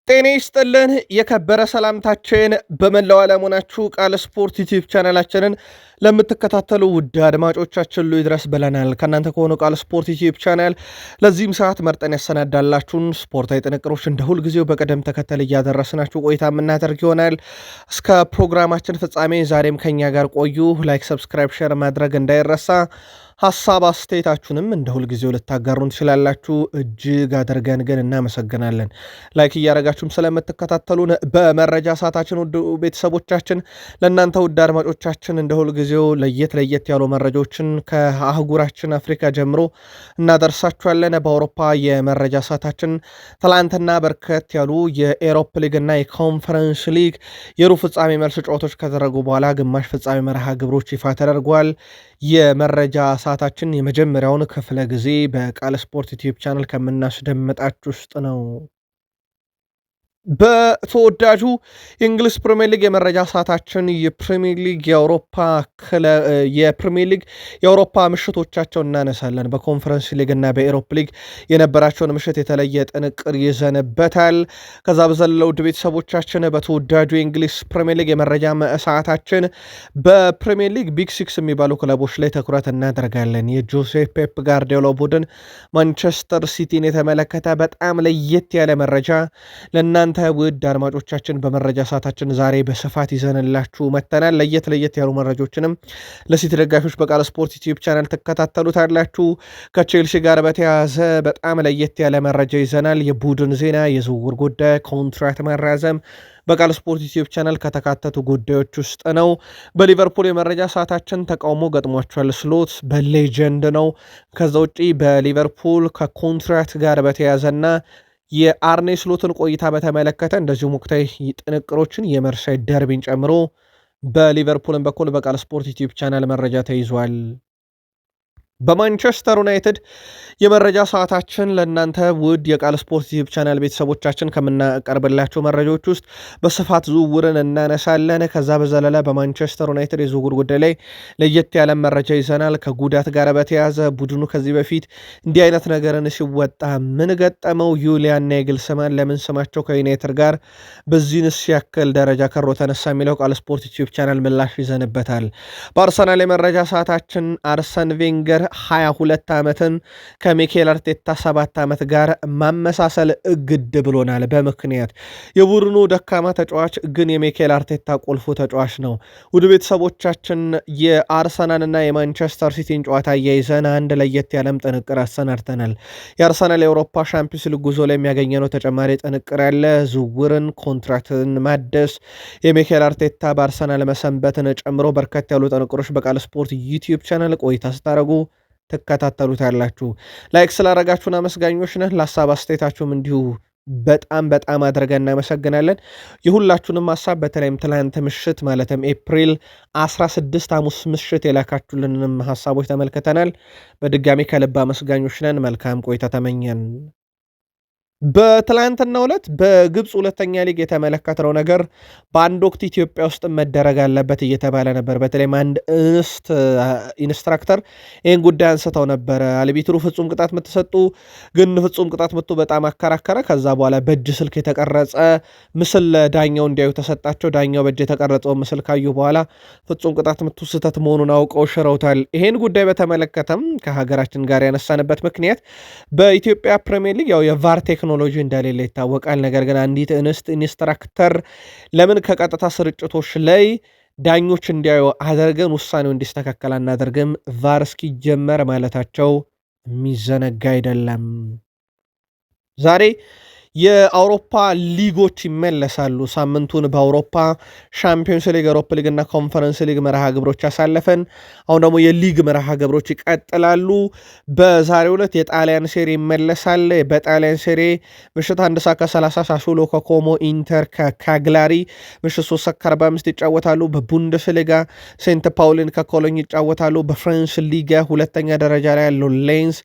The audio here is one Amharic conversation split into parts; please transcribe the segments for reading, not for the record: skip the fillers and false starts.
ጤና ይስጥልን የከበረ ሰላምታችን በመላው ዓለም ሆናችሁ ቃል ስፖርት ዩቲዩብ ቻናላችንን ለምትከታተሉ ውድ አድማጮቻችን ሁሉ ይድረስ ብለናል። ከእናንተ ከሆነ ቃል ስፖርት ዩቲዩብ ቻናል ለዚህም ሰዓት መርጠን ያሰናዳላችሁን ስፖርታዊ ጥንቅሮች እንደ ሁልጊዜው በቅደም ተከተል እያደረስናችሁ ቆይታ የምናደርግ ይሆናል። እስከ ፕሮግራማችን ፍጻሜ ዛሬም ከኛ ጋር ቆዩ። ላይክ፣ ሰብስክራይብ፣ ሼር ማድረግ እንዳይረሳ። ሐሳብ አስተያየታችሁንም እንደ ሁልጊዜው ልታጋሩን ትችላላችሁ። እጅግ አድርገን ግን እናመሰግናለን ላይክ እያደረጋችሁም ስለምትከታተሉን። በመረጃ ሰዓታችን ውድ ቤተሰቦቻችን ለእናንተ ውድ አድማጮቻችን እንደ ሁልጊዜው ለየት ያሉ መረጃዎችን ከአህጉራችን አፍሪካ ጀምሮ እናደርሳችኋለን። በአውሮፓ የመረጃ ሰዓታችን ትላንትና በርከት ያሉ የኤሮፕ ሊግ እና የኮንፈረንስ ሊግ የሩብ ፍጻሜ መልስ ጨዋታዎች ከተደረጉ በኋላ ግማሽ ፍጻሜ መርሃ ግብሮች ይፋ ተደርጓል። የመረጃ ሰዓታችን የመጀመሪያውን ክፍለ ጊዜ በቃል ስፖርት ዩቲዩብ ቻናል ከምናስደምጣችሁ ውስጥ ነው። በተወዳጁ የእንግሊዝ ፕሪሚየር ሊግ የመረጃ ሰዓታችን የፕሪሚየር ሊግ የአውሮፓ ምሽቶቻቸው እናነሳለን። በኮንፈረንስ ሊግ እና በኤሮፕ ሊግ የነበራቸውን ምሽት የተለየ ጥንቅር ይዘንበታል። ከዛ በዘለለ ውድ ቤተሰቦቻችን በተወዳጁ የእንግሊዝ ፕሪሚየር ሊግ የመረጃ ሰዓታችን በፕሪሚየር ሊግ ቢግ ሲክስ የሚባሉ ክለቦች ላይ ትኩረት እናደርጋለን። የጆሴፍ ፔፕ ጋርዲዮላ ቡድን ማንቸስተር ሲቲን የተመለከተ በጣም ለየት ያለ መረጃ ለእናንተ ውድ አድማጮቻችን በመረጃ ሰዓታችን ዛሬ በስፋት ይዘንላችሁ መጥተናል። ለየት ያሉ መረጃዎችንም ለሲቲ ደጋፊዎች በቃል ስፖርት ዩቲዩብ ቻናል ትከታተሉታላችሁ። ከቼልሲ ጋር በተያያዘ በጣም ለየት ያለ መረጃ ይዘናል። የቡድን ዜና፣ የዝውውር ጉዳይ፣ ኮንትራት መራዘም በቃል ስፖርት ዩቲዩብ ቻናል ከተካተቱ ጉዳዮች ውስጥ ነው። በሊቨርፑል የመረጃ ሰዓታችን ተቃውሞ ገጥሟቸዋል። ስሎት በሌጀንድ ነው። ከዛ ውጪ በሊቨርፑል ከኮንትራት ጋር በተያያዘና የአርኔ ስሎትን ቆይታ በተመለከተ እንደዚሁ ወቅታዊ ጥንቅሮችን የመርሳይድ ደርቢን ጨምሮ በሊቨርፑልን በኩል በቃል ስፖርት ዩቲዩብ ቻናል መረጃ ተይዟል። በማንቸስተር ዩናይትድ የመረጃ ሰዓታችን ለእናንተ ውድ የቃል ስፖርት ዩቲዩብ ቻናል ቤተሰቦቻችን ከምናቀርብላቸው መረጃዎች ውስጥ በስፋት ዝውውርን እናነሳለን። ከዛ በዘለለ በማንቸስተር ዩናይትድ የዝውውር ጉዳይ ላይ ለየት ያለ መረጃ ይዘናል። ከጉዳት ጋር በተያያዘ ቡድኑ ከዚህ በፊት እንዲህ አይነት ነገርን ሲወጣ ምን ገጠመው? ዩሊያን ናግልስማን ለምን ስማቸው ከዩናይትድ ጋር በዚህንስ ያክል ደረጃ ከሮ ተነሳ የሚለው ቃል ስፖርት ዩቲዩብ ቻናል ምላሽ ይዘንበታል። በአርሰናል የመረጃ ሰዓታችን አርሰን ቬንገር 22 ዓመትን ከሚኬል አርቴታ 7 ዓመት ጋር ማመሳሰል ግድ ብሎናል። በምክንያት የቡድኑ ደካማ ተጫዋች ግን የሚኬል አርቴታ ቁልፉ ተጫዋች ነው። ውድ ቤተሰቦቻችን የአርሰናልና የማንቸስተር ሲቲን ጨዋታ እያይዘን አንድ ለየት ያለም ጥንቅር አሰናድተናል። የአርሰናል የአውሮፓ ሻምፒዮንስ ሊግ ጉዞ ላይ የሚያገኘነው ተጨማሪ ጥንቅር ያለ ዝውውርን፣ ኮንትራክትን ማደስ፣ የሚኬል አርቴታ በአርሰናል መሰንበትን ጨምሮ በርከት ያሉ ጥንቅሮች በቃል ስፖርት ዩቲዩብ ቻናል ቆይታ ስታደርጉ ትከታተሉታላችሁ። ላይክ ስላረጋችሁን አመስጋኞች ነን። ለሀሳብ አስተያየታችሁም እንዲሁ በጣም አድርገን እናመሰግናለን። የሁላችሁንም ሀሳብ በተለይም ትላንት ምሽት ማለትም ኤፕሪል 16 ሐሙስ ምሽት የላካችሁልንም ሀሳቦች ተመልክተናል። በድጋሚ ከልብ አመስጋኞች ነን። መልካም ቆይታ ተመኘን። በትላንትናው ዕለት በግብፅ ሁለተኛ ሊግ የተመለከተው ነገር በአንድ ወቅት ኢትዮጵያ ውስጥ መደረግ አለበት እየተባለ ነበር። በተለይም አንድ ኢንስትራክተር ይህን ጉዳይ አንስተው ነበረ። አልቢትሩ ፍጹም ቅጣት ምትሰጡ ግን ፍጹም ቅጣት ምቱ በጣም አከራከረ። ከዛ በኋላ በእጅ ስልክ የተቀረጸ ምስል ዳኛው እንዲያዩ ተሰጣቸው። ዳኛው በእጅ የተቀረጸው ምስል ካዩ በኋላ ፍጹም ቅጣት ምቱ ስህተት መሆኑን አውቀው ሽረውታል። ይሄን ጉዳይ በተመለከተም ከሀገራችን ጋር ያነሳንበት ምክንያት በኢትዮጵያ ፕሪሚየር ሊግ ያው የቫር ቴክኖሎጂ እንደሌለ ይታወቃል። ነገር ግን አንዲት እንስት ኢንስትራክተር ለምን ከቀጥታ ስርጭቶች ላይ ዳኞች እንዲያዩ አደርገን ውሳኔው እንዲስተካከል አናደርግም ቫር እስኪጀመር ማለታቸው የሚዘነጋ አይደለም። ዛሬ የአውሮፓ ሊጎች ይመለሳሉ። ሳምንቱን በአውሮፓ ሻምፒዮንስ ሊግ፣ አውሮፓ ሊግ እና ኮንፈረንስ ሊግ መርሃ ግብሮች ያሳለፈን፣ አሁን ደግሞ የሊግ መርሃ ግብሮች ይቀጥላሉ። በዛሬው ዕለት የጣሊያን ሴሪ ይመለሳል። በጣሊያን ሴሪ ምሽት 1:30 ሳሱሎ ከኮሞ፣ ኢንተር ከካግላሪ ምሽት 3:45 ይጫወታሉ። በቡንደስሊጋ ሴንት ፓውሊን ከኮሎኝ ይጫወታሉ። በፍራንስ ሊጋ ሁለተኛ ደረጃ ላይ ያለው ሌንስ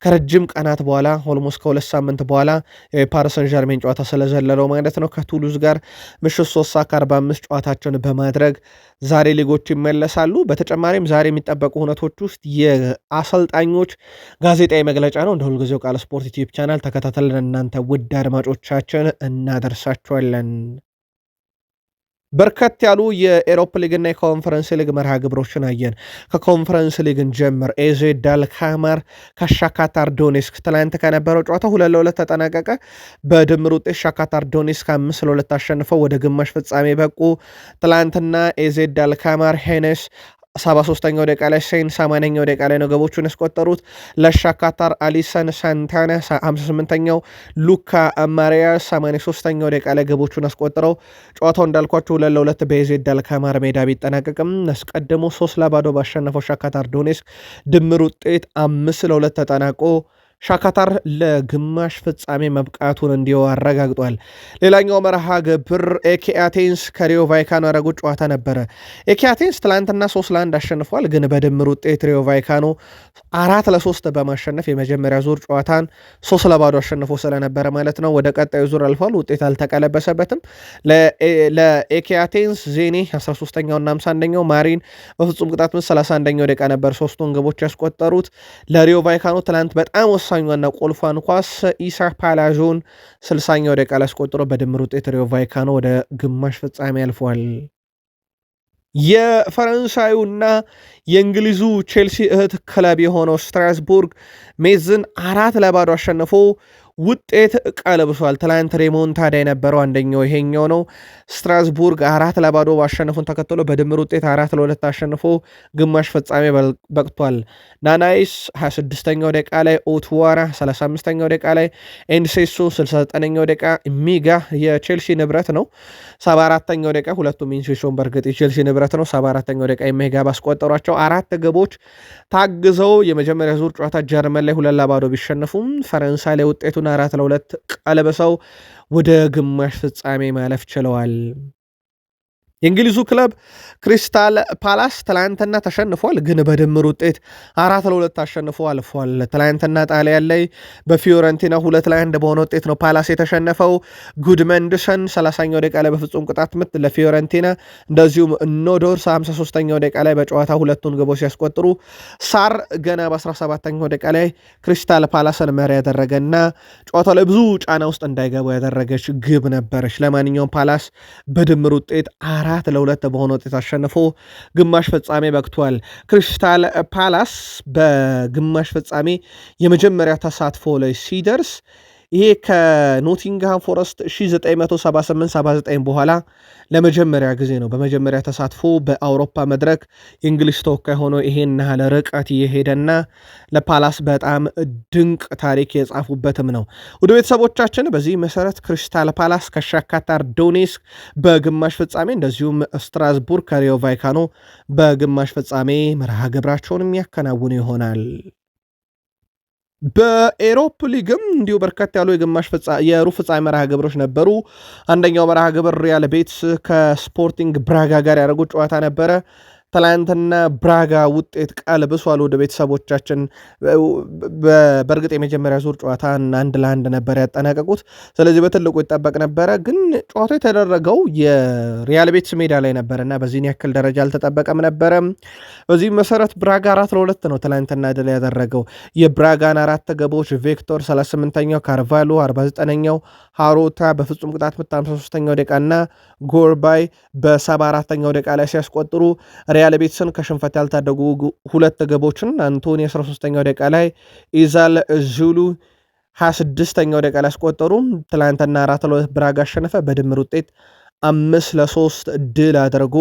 ከረጅም ቀናት በኋላ ኦልሞስት ከ2 ሳምንት በኋላ የፓሪስ ሰን ዠርሜን ጨዋታ ስለዘለለው ማለት ነው ከቱሉዝ ጋር ምሽት 3:45 ጨዋታቸውን በማድረግ ዛሬ ሊጎች ይመለሳሉ። በተጨማሪም ዛሬ የሚጠበቁ ሁነቶች ውስጥ የአሰልጣኞች ጋዜጣዊ መግለጫ ነው። እንደ ሁልጊዜው ቃል ስፖርት ዩቲዩብ ቻናል ተከታተልን እናንተ ውድ አድማጮቻችን እናደርሳችኋለን። በርከት ያሉ የኤሮፕ ሊግና የኮንፈረንስ ሊግ መርሃ ግብሮችን አየን። ከኮንፈረንስ ሊግን ጀምር ኤዜድ አልካማር ከሻካታር ዶኔስክ ትላንት ከነበረው ጨዋታ 2-2 ተጠናቀቀ። በድምር ውጤት ሻካታር ዶኔስክ 5-2 አሸንፈው ወደ ግማሽ ፍጻሜ በቁ። ትላንትና ኤዜድ አልካማር ሄነስ 73ኛው ደቂቃ ላይ ሴን 80ኛው ደቂቃ ላይ ነው ገቦቹን ያስቆጠሩት። ለሻካታር አሊሰን ሳንታና 58ኛው፣ ሉካ ማሪያ 83ኛው ደቂቃ ላይ ገቦቹን አስቆጥረው ጨዋታው እንዳልኳቸው 2-2 በኤዜድ አልካማር ሜዳ ቢጠናቀቅም አስቀድሞ 3-0 ባሸነፈው ሻካታር ዶኔስክ ድምር ውጤት 5-2 ተጠናቆ ሻካታር ለግማሽ ፍጻሜ መብቃቱን እንዲሁ አረጋግጧል። ሌላኛው መርሃ ግብር ኤኬ አቴንስ ከሪዮ ቫይካኖ ያደረጉት ጨዋታ ነበረ። ኤኬ አቴንስ ትላንትና 3-1 አሸንፏል። ግን በድምር ውጤት ሪዮ ቫይካኖ 4-3 በማሸነፍ የመጀመሪያ ዙር ጨዋታን 3-0 አሸንፎ ስለነበረ ማለት ነው ወደ ቀጣዩ ዙር አልፏል። ውጤት አልተቀለበሰበትም። ለኤኬ አቴንስ ዜኔ 13ኛውና 51ኛው፣ ማሪን በፍጹም ቅጣት ምት 31ኛው ደቂቃ ነበር ሶስቱን ግቦች ያስቆጠሩት። ለሪዮ ቫይካኖ ትላንት በጣም ወሳኛና ቁልፏን ኳስ ኢሳ ፓላዦን 60ኛው ደቂቃ ላይ አስቆጥሮ በድምር ውጤት ሪዮ ቫይካኖ ወደ ግማሽ ፍጻሜ አልፏል። የፈረንሳዩና የእንግሊዙ ቼልሲ እህት ክለብ የሆነው ስትራስቡርግ ሜዝን 4-0 አሸንፎ ውጤት ቀለብሷል። ትላንት ሬሞንታዳ የነበረው አንደኛው ይሄኛው ነው። ስትራስቡርግ 4-0 ባሸነፉን ተከትሎ በድምር ውጤት 4-2 አሸንፎ ግማሽ ፍጻሜ በቅቷል። ናናይስ 26ኛው ደቂቃ ላይ፣ ኦትዋራ 35ኛው ደቂቃ ላይ፣ ኤንሴሶ 69ኛው ደቂቃ፣ ሚጋ የቼልሲ ንብረት ነው 74ኛው ደቂቃ፣ ሁለቱም ኢንሴሶን በእርግጥ የቼልሲ ንብረት ነው 74ኛው ደቂቃ ሚጋ ባስቆጠሯቸው አራት ግቦች ታግዘው የመጀመሪያ ዙር ጨዋታ ጀርመን ላይ 2-0 ቢሸነፉም ፈረንሳይ ላይ ውጤቱን 4-2 ቀለበሰው ወደ ግማሽ ፍጻሜ ማለፍ ችለዋል። የእንግሊዙ ክለብ ክሪስታል ፓላስ ትላንትና ተሸንፏል። ግን በድምር ውጤት 4-2 አሸንፎ አልፏል። ትላንትና ጣሊያን ላይ በፊዮረንቲና 2-1 በሆነ ውጤት ነው ፓላስ የተሸነፈው። ጉድመንድሰን 30ኛው ደቂቃ ላይ በፍጹም ቅጣት ምት ለፊዮረንቲና፣ እንደዚሁም ኖዶርስ 53ኛው ደቂቃ ላይ በጨዋታ ሁለቱን ግቦች ሲያስቆጥሩ፣ ሳር ገና በ17ኛው ደቂቃ ላይ ክሪስታል ፓላስን መሪ ያደረገና ጨዋታው ላይ ብዙ ጫና ውስጥ እንዳይገቡ ያደረገች ግብ ነበረች። ለማንኛውም ፓላስ በድምር ውጤት 4-2 በሆነ ውጤት አሸንፎ ግማሽ ፍጻሜ በቅቷል። ክሪስታል ፓላስ በግማሽ ፍጻሜ የመጀመሪያ ተሳትፎ ላይ ሲደርስ ይሄ ከኖቲንግሃም ፎረስት 1978-79 በኋላ ለመጀመሪያ ጊዜ ነው። በመጀመሪያ ተሳትፎ በአውሮፓ መድረክ የእንግሊዝ ተወካይ ሆኖ ይሄን ያህል ርቀት እየሄደና ለፓላስ በጣም ድንቅ ታሪክ የጻፉበትም ነው። ወደ ቤተሰቦቻችን በዚህ መሰረት ክሪስታል ፓላስ ከሻካታር ዶኔስክ በግማሽ ፍጻሜ፣ እንደዚሁም ስትራስቡርግ ከሪዮ ቫይካኖ በግማሽ ፍጻሜ መርሃ ግብራቸውን የሚያከናውኑ ይሆናል። በኤሮፕ ሊግም እንዲሁ በርከት ያሉ የሩብ ፍጻሜ መርሃ ግብሮች ነበሩ። አንደኛው መርሃ ግብር ሪያል ቤትስ ከስፖርቲንግ ብራጋ ጋር ያደረጉት ጨዋታ ነበረ። ትላንትና ብራጋ ውጤት ቀልብሷል። ወደ ቤተሰቦቻችን በእርግጥ የመጀመሪያ ዙር ጨዋታ 1-1 ነበር ያጠናቀቁት። ስለዚህ በትልቁ ይጠበቅ ነበረ። ግን ጨዋታው የተደረገው የሪያል ቤትስ ሜዳ ላይ ነበር እና በዚህን ያክል ደረጃ አልተጠበቀም ነበረ። በዚህ መሰረት ብራጋ 4-2 ነው ትላንትና ድል ያደረገው። የብራጋን አራት ገቦች ቪክቶር 38ኛው፣ ካርቫሎ 49ኛው፣ ሃሮታ በፍጹም ቅጣት ምት 53ኛው ደቂቃ እና ጎርባይ በ74ኛው ደቂቃ ላይ ሲያስቆጥሩ ሪያል ቤትስን ከሽንፈት ያልታደጉ ሁለት ገቦችን አንቶኒ 13ኛው ደቂቃ ላይ፣ ኢዛል ዙሉ 26ኛው ደቂቃ ላይ አስቆጠሩ። ትላንትና 4-2 ብራጋ አሸነፈ። በድምር ውጤት 5-3 ድል አድርጎ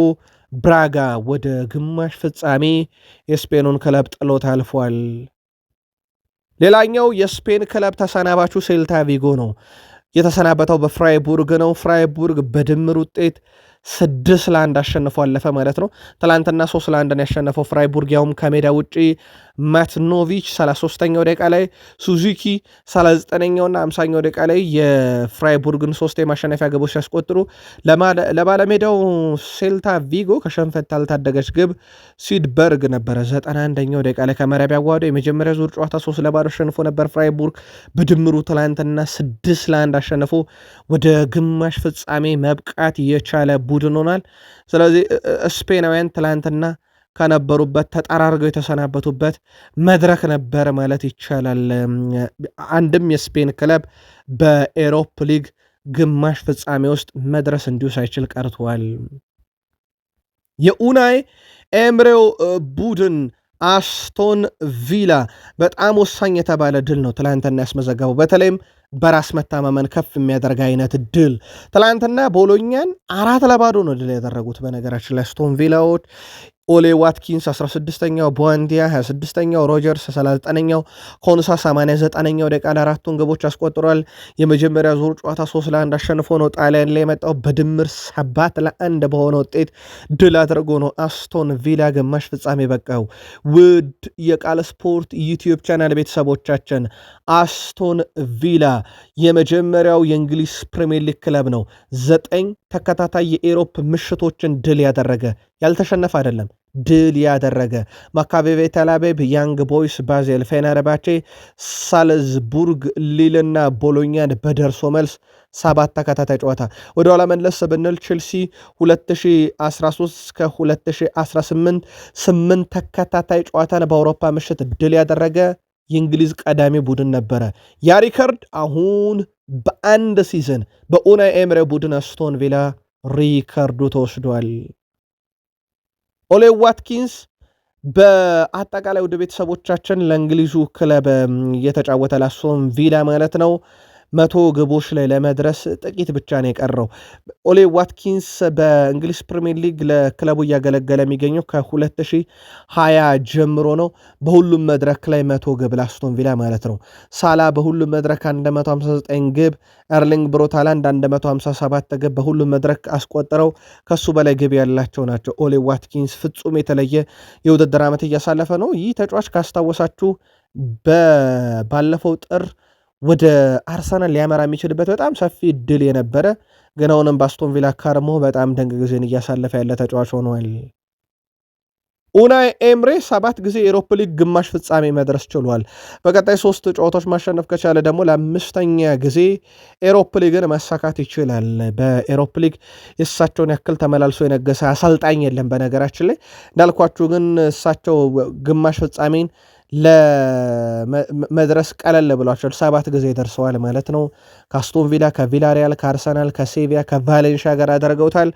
ብራጋ ወደ ግማሽ ፍጻሜ የስፔኑን ክለብ ጥሎት አልፏል። ሌላኛው የስፔን ክለብ ተሰናባቹ ሴልታ ቪጎ ነው። የተሰናበተው በፍራይቡርግ ነው። ፍራይቡርግ በድምር ውጤት 6-1 አሸንፎ አለፈ ማለት ነው። ትላንትና 3-1 ያሸነፈው ፍራይቡርግ ያውም ከሜዳ ውጪ ማትኖቪች 33ኛው ደቂቃ ላይ፣ ሱዙኪ 39ኛውና 50ኛው ደቂቃ ላይ የፍራይቡርግን 3 የማሸነፊያ ግቦች ሲያስቆጥሩ ለባለሜዳው ሴልታ ቪጎ ከሸንፈት ያልታደገች ግብ ስዊድበርግ ነበረ 91ኛው ደቂቃ ላይ ከመረብ ያዋደው። የመጀመሪያ ዙር ጨዋታ 3-0 አሸንፎ ነበር ፍራይቡርግ። በድምሩ ትላንትና 6-1 አሸንፎ ወደ ግማሽ ፍጻሜ መብቃት የቻለ ቡድን ሆኗል። ስለዚህ ስፔናውያን ትላንትና ከነበሩበት ተጠራርገው የተሰናበቱበት መድረክ ነበር ማለት ይቻላል። አንድም የስፔን ክለብ በኤሮፕ ሊግ ግማሽ ፍጻሜ ውስጥ መድረስ እንዲሁ ሳይችል ቀርቷል። የኡናይ ኤምሬው ቡድን አስቶን ቪላ በጣም ወሳኝ የተባለ ድል ነው ትላንትና ያስመዘገበው። በተለይም በራስ መታመመን ከፍ የሚያደርግ አይነት ድል። ትላንትና ቦሎኛን 4-0 ነው ድል ያደረጉት። በነገራችን ላይ አስቶን ቪላዎች ኦሌ ዋትኪንስ 16ኛው፣ ቦንዲያ 26ኛው፣ ሮጀርስ 39ኛው፣ ኮንሳ 89ኛው ደቂቃ አራቱን ግቦች አስቆጥሯል። የመጀመሪያ ዙር ጨዋታ 3-1 አሸንፎ ነው ጣሊያን ላይ የመጣው። በድምር 7-1 በሆነ ውጤት ድል አድርጎ ነው አስቶን ቪላ ግማሽ ፍጻሜ በቃው። ውድ የቃል ስፖርት ዩቲዩብ ቻናል ቤተሰቦቻችን አስቶን ቪላ የመጀመሪያው የእንግሊዝ ፕሪሚየር ሊግ ክለብ ነው 9 ተከታታይ የኤሮፕ ምሽቶችን ድል ያደረገ፣ ያልተሸነፈ አይደለም ድል ያደረገ። ማካቢ ቴል-አቪቭ፣ ያንግ ቦይስ፣ ባዜል፣ ፌነርባቼ፣ ሳልዝቡርግ፣ ሊልና ቦሎኛን በደርሶ መልስ 7 ተከታታይ ጨዋታ። ወደ ኋላ መለስ ብንል ቼልሲ 2013 እስከ 2018 8 ተከታታይ ጨዋታን በአውሮፓ ምሽት ድል ያደረገ የእንግሊዝ ቀዳሚ ቡድን ነበረ። ያ ሪከርድ አሁን በአንድ ሲዝን በኡናይ ኤምሬ ቡድን አስቶን ቪላ ሪከርዱ ተወስዷል። ኦሌ ዋትኪንስ በአጠቃላይ ወደ ቤተሰቦቻችን ለእንግሊዙ ክለብ እየተጫወተ ለአስቶን ቪላ ማለት ነው 100 ግቦች ላይ ለመድረስ ጥቂት ብቻ ነው የቀረው። ኦሌ ዋትኪንስ በእንግሊዝ ፕሪሚየር ሊግ ለክለቡ እያገለገለ የሚገኘው ከ2020 ጀምሮ ነው። በሁሉም መድረክ ላይ 100 ግብ ለአስቶን ቪላ ማለት ነው። ሳላ በሁሉም መድረክ 159 ግብ፣ ኤርሊንግ ብሮት ሃላንድ 157 ግብ በሁሉም መድረክ አስቆጥረው ከሱ በላይ ግብ ያላቸው ናቸው። ኦሌ ዋትኪንስ ፍጹም የተለየ የውድድር ዓመት እያሳለፈ ነው። ይህ ተጫዋች ካስታወሳችሁ ባለፈው ጥር ወደ አርሰናል ሊያመራ የሚችልበት በጣም ሰፊ እድል የነበረ ግን አሁንም በአስቶን ቪላ ካርሞ በጣም ደንግ ጊዜን እያሳለፈ ያለ ተጫዋች ሆኗል። ኡናይ ኤምሬ 7 ጊዜ የኤሮፕ ሊግ ግማሽ ፍጻሜ መድረስ ችሏል። በቀጣይ 3 ጨዋታዎች ማሸነፍ ከቻለ ደግሞ ለ5ኛ ጊዜ ኤሮፕ ሊግን ማሳካት ይችላል። በኤሮፕ ሊግ የእሳቸውን ያክል ተመላልሶ የነገሰ አሰልጣኝ የለም። በነገራችን ላይ እንዳልኳችሁ ግን እሳቸው ግማሽ ፍጻሜን ለመድረስ ቀለል ብሏቸዋል። 7 ጊዜ ደርሰዋል ማለት ነው። ከአስቶን ቪላ፣ ከቪላሪያል፣ ከአርሰናል፣ ከሴቪያ፣ ከቫሌንሺያ ጋር አደረገውታል።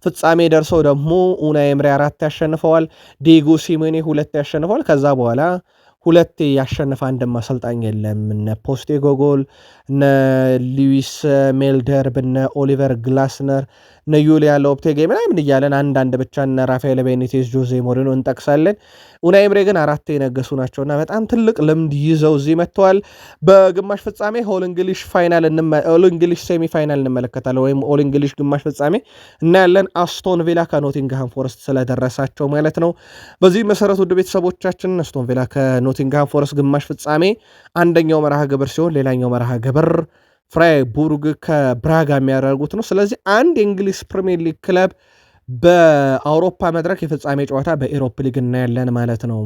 ፍጻሜ ደርሰው ደግሞ ኡናይ ኤምሬ 4 ያሸንፈዋል። ዲየጎ ሲሜኔ 2 ያሸንፈዋል። ከዛ በኋላ 2 ያሸነፈ አንድም አሰልጣኝ የለም። እነ ፖስቴኮግሉ፣ እነ ሉዊስ ሜልደርብ፣ እነ ኦሊቨር ግላስነር፣ እነ ዩሊያ ሎፔቴጊ ምናምን እያለን አንዳንድ ብቻ እነ ራፋኤል ቤኒቴዝ፣ ጆዜ ሞሪኖ እንጠቅሳለን። ኡናይ ኤምሬ ግን 4 የነገሱ ናቸውና በጣም ትልቅ ልምድ ይዘው እዚህ መጥተዋል። በግማሽ ፍጻሜ ኦል እንግሊሽ ሴሚ ፋይናል እንመለከታለን፣ ወይም ኦል እንግሊሽ ግማሽ ፍጻሜ እናያለን። አስቶን ቪላ ከኖቲንግሃም ፎረስት ስለደረሳቸው ማለት ነው። በዚህ መሰረት ውድ ቤተሰቦቻችን አስቶን ቪላ ከኖቲንግሃም ፎረስት ግማሽ ፍጻሜ አንደኛው መርሃ ግብር ሲሆን ሌላኛው መርሃ ግብር ፍራይቡርግ ከብራጋ የሚያደርጉት ነው። ስለዚህ አንድ የእንግሊዝ ፕሪሚየር ሊግ ክለብ በአውሮፓ መድረክ የፍጻሜ ጨዋታ በኤሮፕ ሊግ እናያለን ማለት ነው።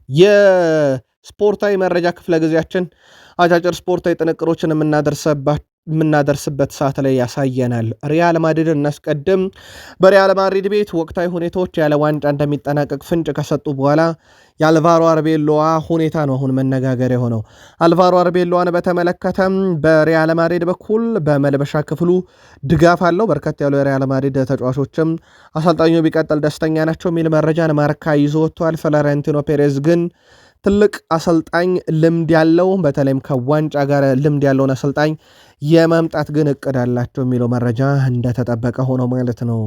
የስፖርታዊ መረጃ ክፍለ ጊዜያችን አጫጭር ስፖርታዊ ጥንቅሮችን የምናደርስበት ሰዓት ላይ ያሳየናል። ሪያል ማድሪድ እናስቀድም። በሪያል ማድሪድ ቤት ወቅታዊ ሁኔታዎች ያለ ዋንጫ እንደሚጠናቀቅ ፍንጭ ከሰጡ በኋላ የአልቫሮ አርቤሎዋ ሁኔታ ነው አሁን መነጋገር የሆነው። አልቫሮ አርቤሎዋን በተመለከተም በሪያል ማድሪድ በኩል በመልበሻ ክፍሉ ድጋፍ አለው። በርከት ያሉ የሪያል ማድሪድ ተጫዋቾችም አሰልጣኙ ቢቀጥል ደስተኛ ናቸው የሚል መረጃን ማርካ ይዞ ወጥቷል። ፍሎሬንቲኖ ፔሬዝ ግን ትልቅ አሰልጣኝ ልምድ ያለው በተለይም ከዋንጫ ጋር ልምድ ያለውን አሰልጣኝ የማምጣት ግን እቅድ አላቸው የሚለው መረጃ እንደተጠበቀ ሆኖ ማለት ነው።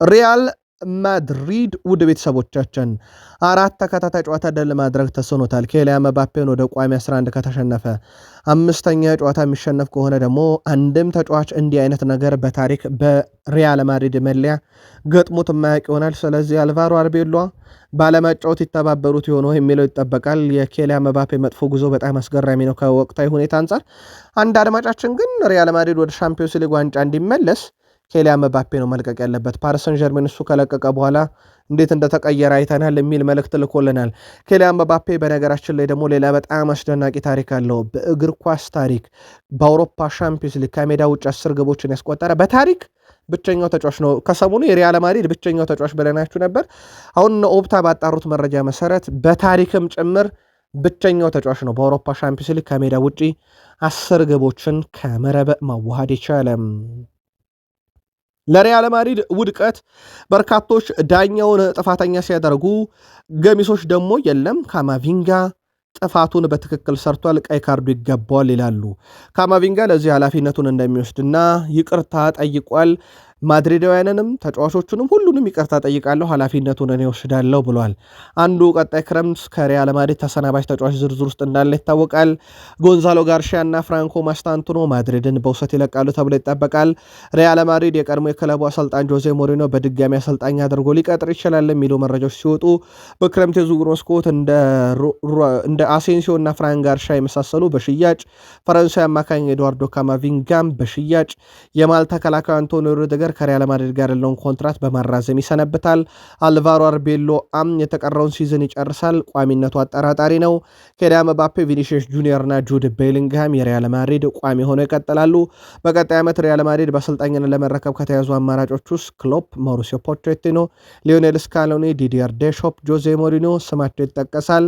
ሪያል ማድሪድ ውድ ቤተሰቦቻችን 4 ተከታታይ ጨዋታ ድል ማድረግ ተስኖታል። ኬሊያን ምባፔን ወደ ቋሚ 11 ከተሸነፈ 5ኛ ጨዋታ የሚሸነፍ ከሆነ ደግሞ አንድም ተጫዋች እንዲህ አይነት ነገር በታሪክ በሪያል ማድሪድ መለያ ገጥሞት የማያውቅ ይሆናል። ስለዚህ አልቫሮ አርቤሎ ባለመጫወት ይተባበሩት የሆነ የሚለው ይጠበቃል። የኬሊያን ምባፔ መጥፎ ጉዞ በጣም አስገራሚ ነው ከወቅታዊ ሁኔታ አንጻር። አንድ አድማጫችን ግን ሪያል ማድሪድ ወደ ሻምፒዮንስ ሊግ ዋንጫ እንዲመለስ ኬሊያን ምባፔ ነው መልቀቅ ያለበት። ፓሪስ ሰን ዠርሜን እሱ ከለቀቀ በኋላ እንዴት እንደተቀየረ አይተናል የሚል መልእክት ልኮልናል። ኬሊያን ምባፔ በነገራችን ላይ ደግሞ ሌላ በጣም አስደናቂ ታሪክ አለው። በእግር ኳስ ታሪክ በአውሮፓ ሻምፒዮንስ ሊግ ከሜዳ ውጭ 10 ግቦችን ያስቆጠረ በታሪክ ብቸኛው ተጫዋች ነው። ከሰሞኑ የሪያል ማድሪድ ብቸኛው ተጫዋች ብለናችሁ ነበር። አሁን ኦፕታ ባጣሩት መረጃ መሰረት በታሪክም ጭምር ብቸኛው ተጫዋች ነው በአውሮፓ ሻምፒዮንስ ሊግ ከሜዳ ውጭ 10 ግቦችን ከመረብ ማዋሃድ የቻለም። ለሪያል ማድሪድ ውድቀት በርካቶች ዳኛውን ጥፋተኛ ሲያደርጉ፣ ገሚሶች ደግሞ የለም ካማቪንጋ ጥፋቱን በትክክል ሰርቷል፣ ቀይ ካርዱ ይገባዋል ይላሉ። ካማቪንጋ ለዚህ ኃላፊነቱን እንደሚወስድና ይቅርታ ጠይቋል። ማድሪዳውያንንም ተጫዋቾቹንም ሁሉንም ይቅርታ ጠይቃለሁ፣ ኃላፊነቱን እኔ ወስዳለሁ ብሏል። አንዱ ቀጣይ ክረምት ከሪያል ማድሪድ ተሰናባች ተጫዋች ዝርዝር ውስጥ እንዳለ ይታወቃል። ጎንዛሎ ጋርሺያ እና ፍራንኮ ማስታንቱኖ ማድሪድን በውሰት ይለቃሉ ተብሎ ይጠበቃል። ሪያል ማድሪድ የቀድሞ የክለቡ አሰልጣኝ ጆዜ ሞሪኖ በድጋሚ አሰልጣኝ አድርጎ ሊቀጥር ይችላል የሚሉ መረጃዎች ሲወጡ በክረምት የዝውውር መስኮት እንደ አሴንሲዮ እና ፍራን ጋርሺያ የመሳሰሉ በሽያጭ ፈረንሳይ አማካኝ ኤድዋርዶ ካማቪንጋም በሽያጭ የማል ተከላካይ አንቶኒዮ ሩዲገር ከሪያል ማድሪድ ጋር ያለውን ኮንትራት በማራዘም ይሰነብታል። አልቫሮ አርቤሎ የተቀረውን ሲዝን ይጨርሳል። ቋሚነቱ አጠራጣሪ ነው። ኬሊያን ምባፔ፣ ቪኒሺየስ ጁኒየር እና ጁድ ቤሊንግሃም የሪያል ማድሪድ ቋሚ ሆነው ይቀጥላሉ። በቀጣይ ዓመት ሪያል ማድሪድ በአሰልጣኝነት ለመረከብ ከተያዙ አማራጮች ውስጥ ክሎፕ፣ ማውሪሲዮ ፖቼቲኖ፣ ሊዮኔል ስካሎኒ፣ ዲዲየር ዴሾፕ፣ ጆዜ ሞሪኖ ስማቸው ይጠቀሳል።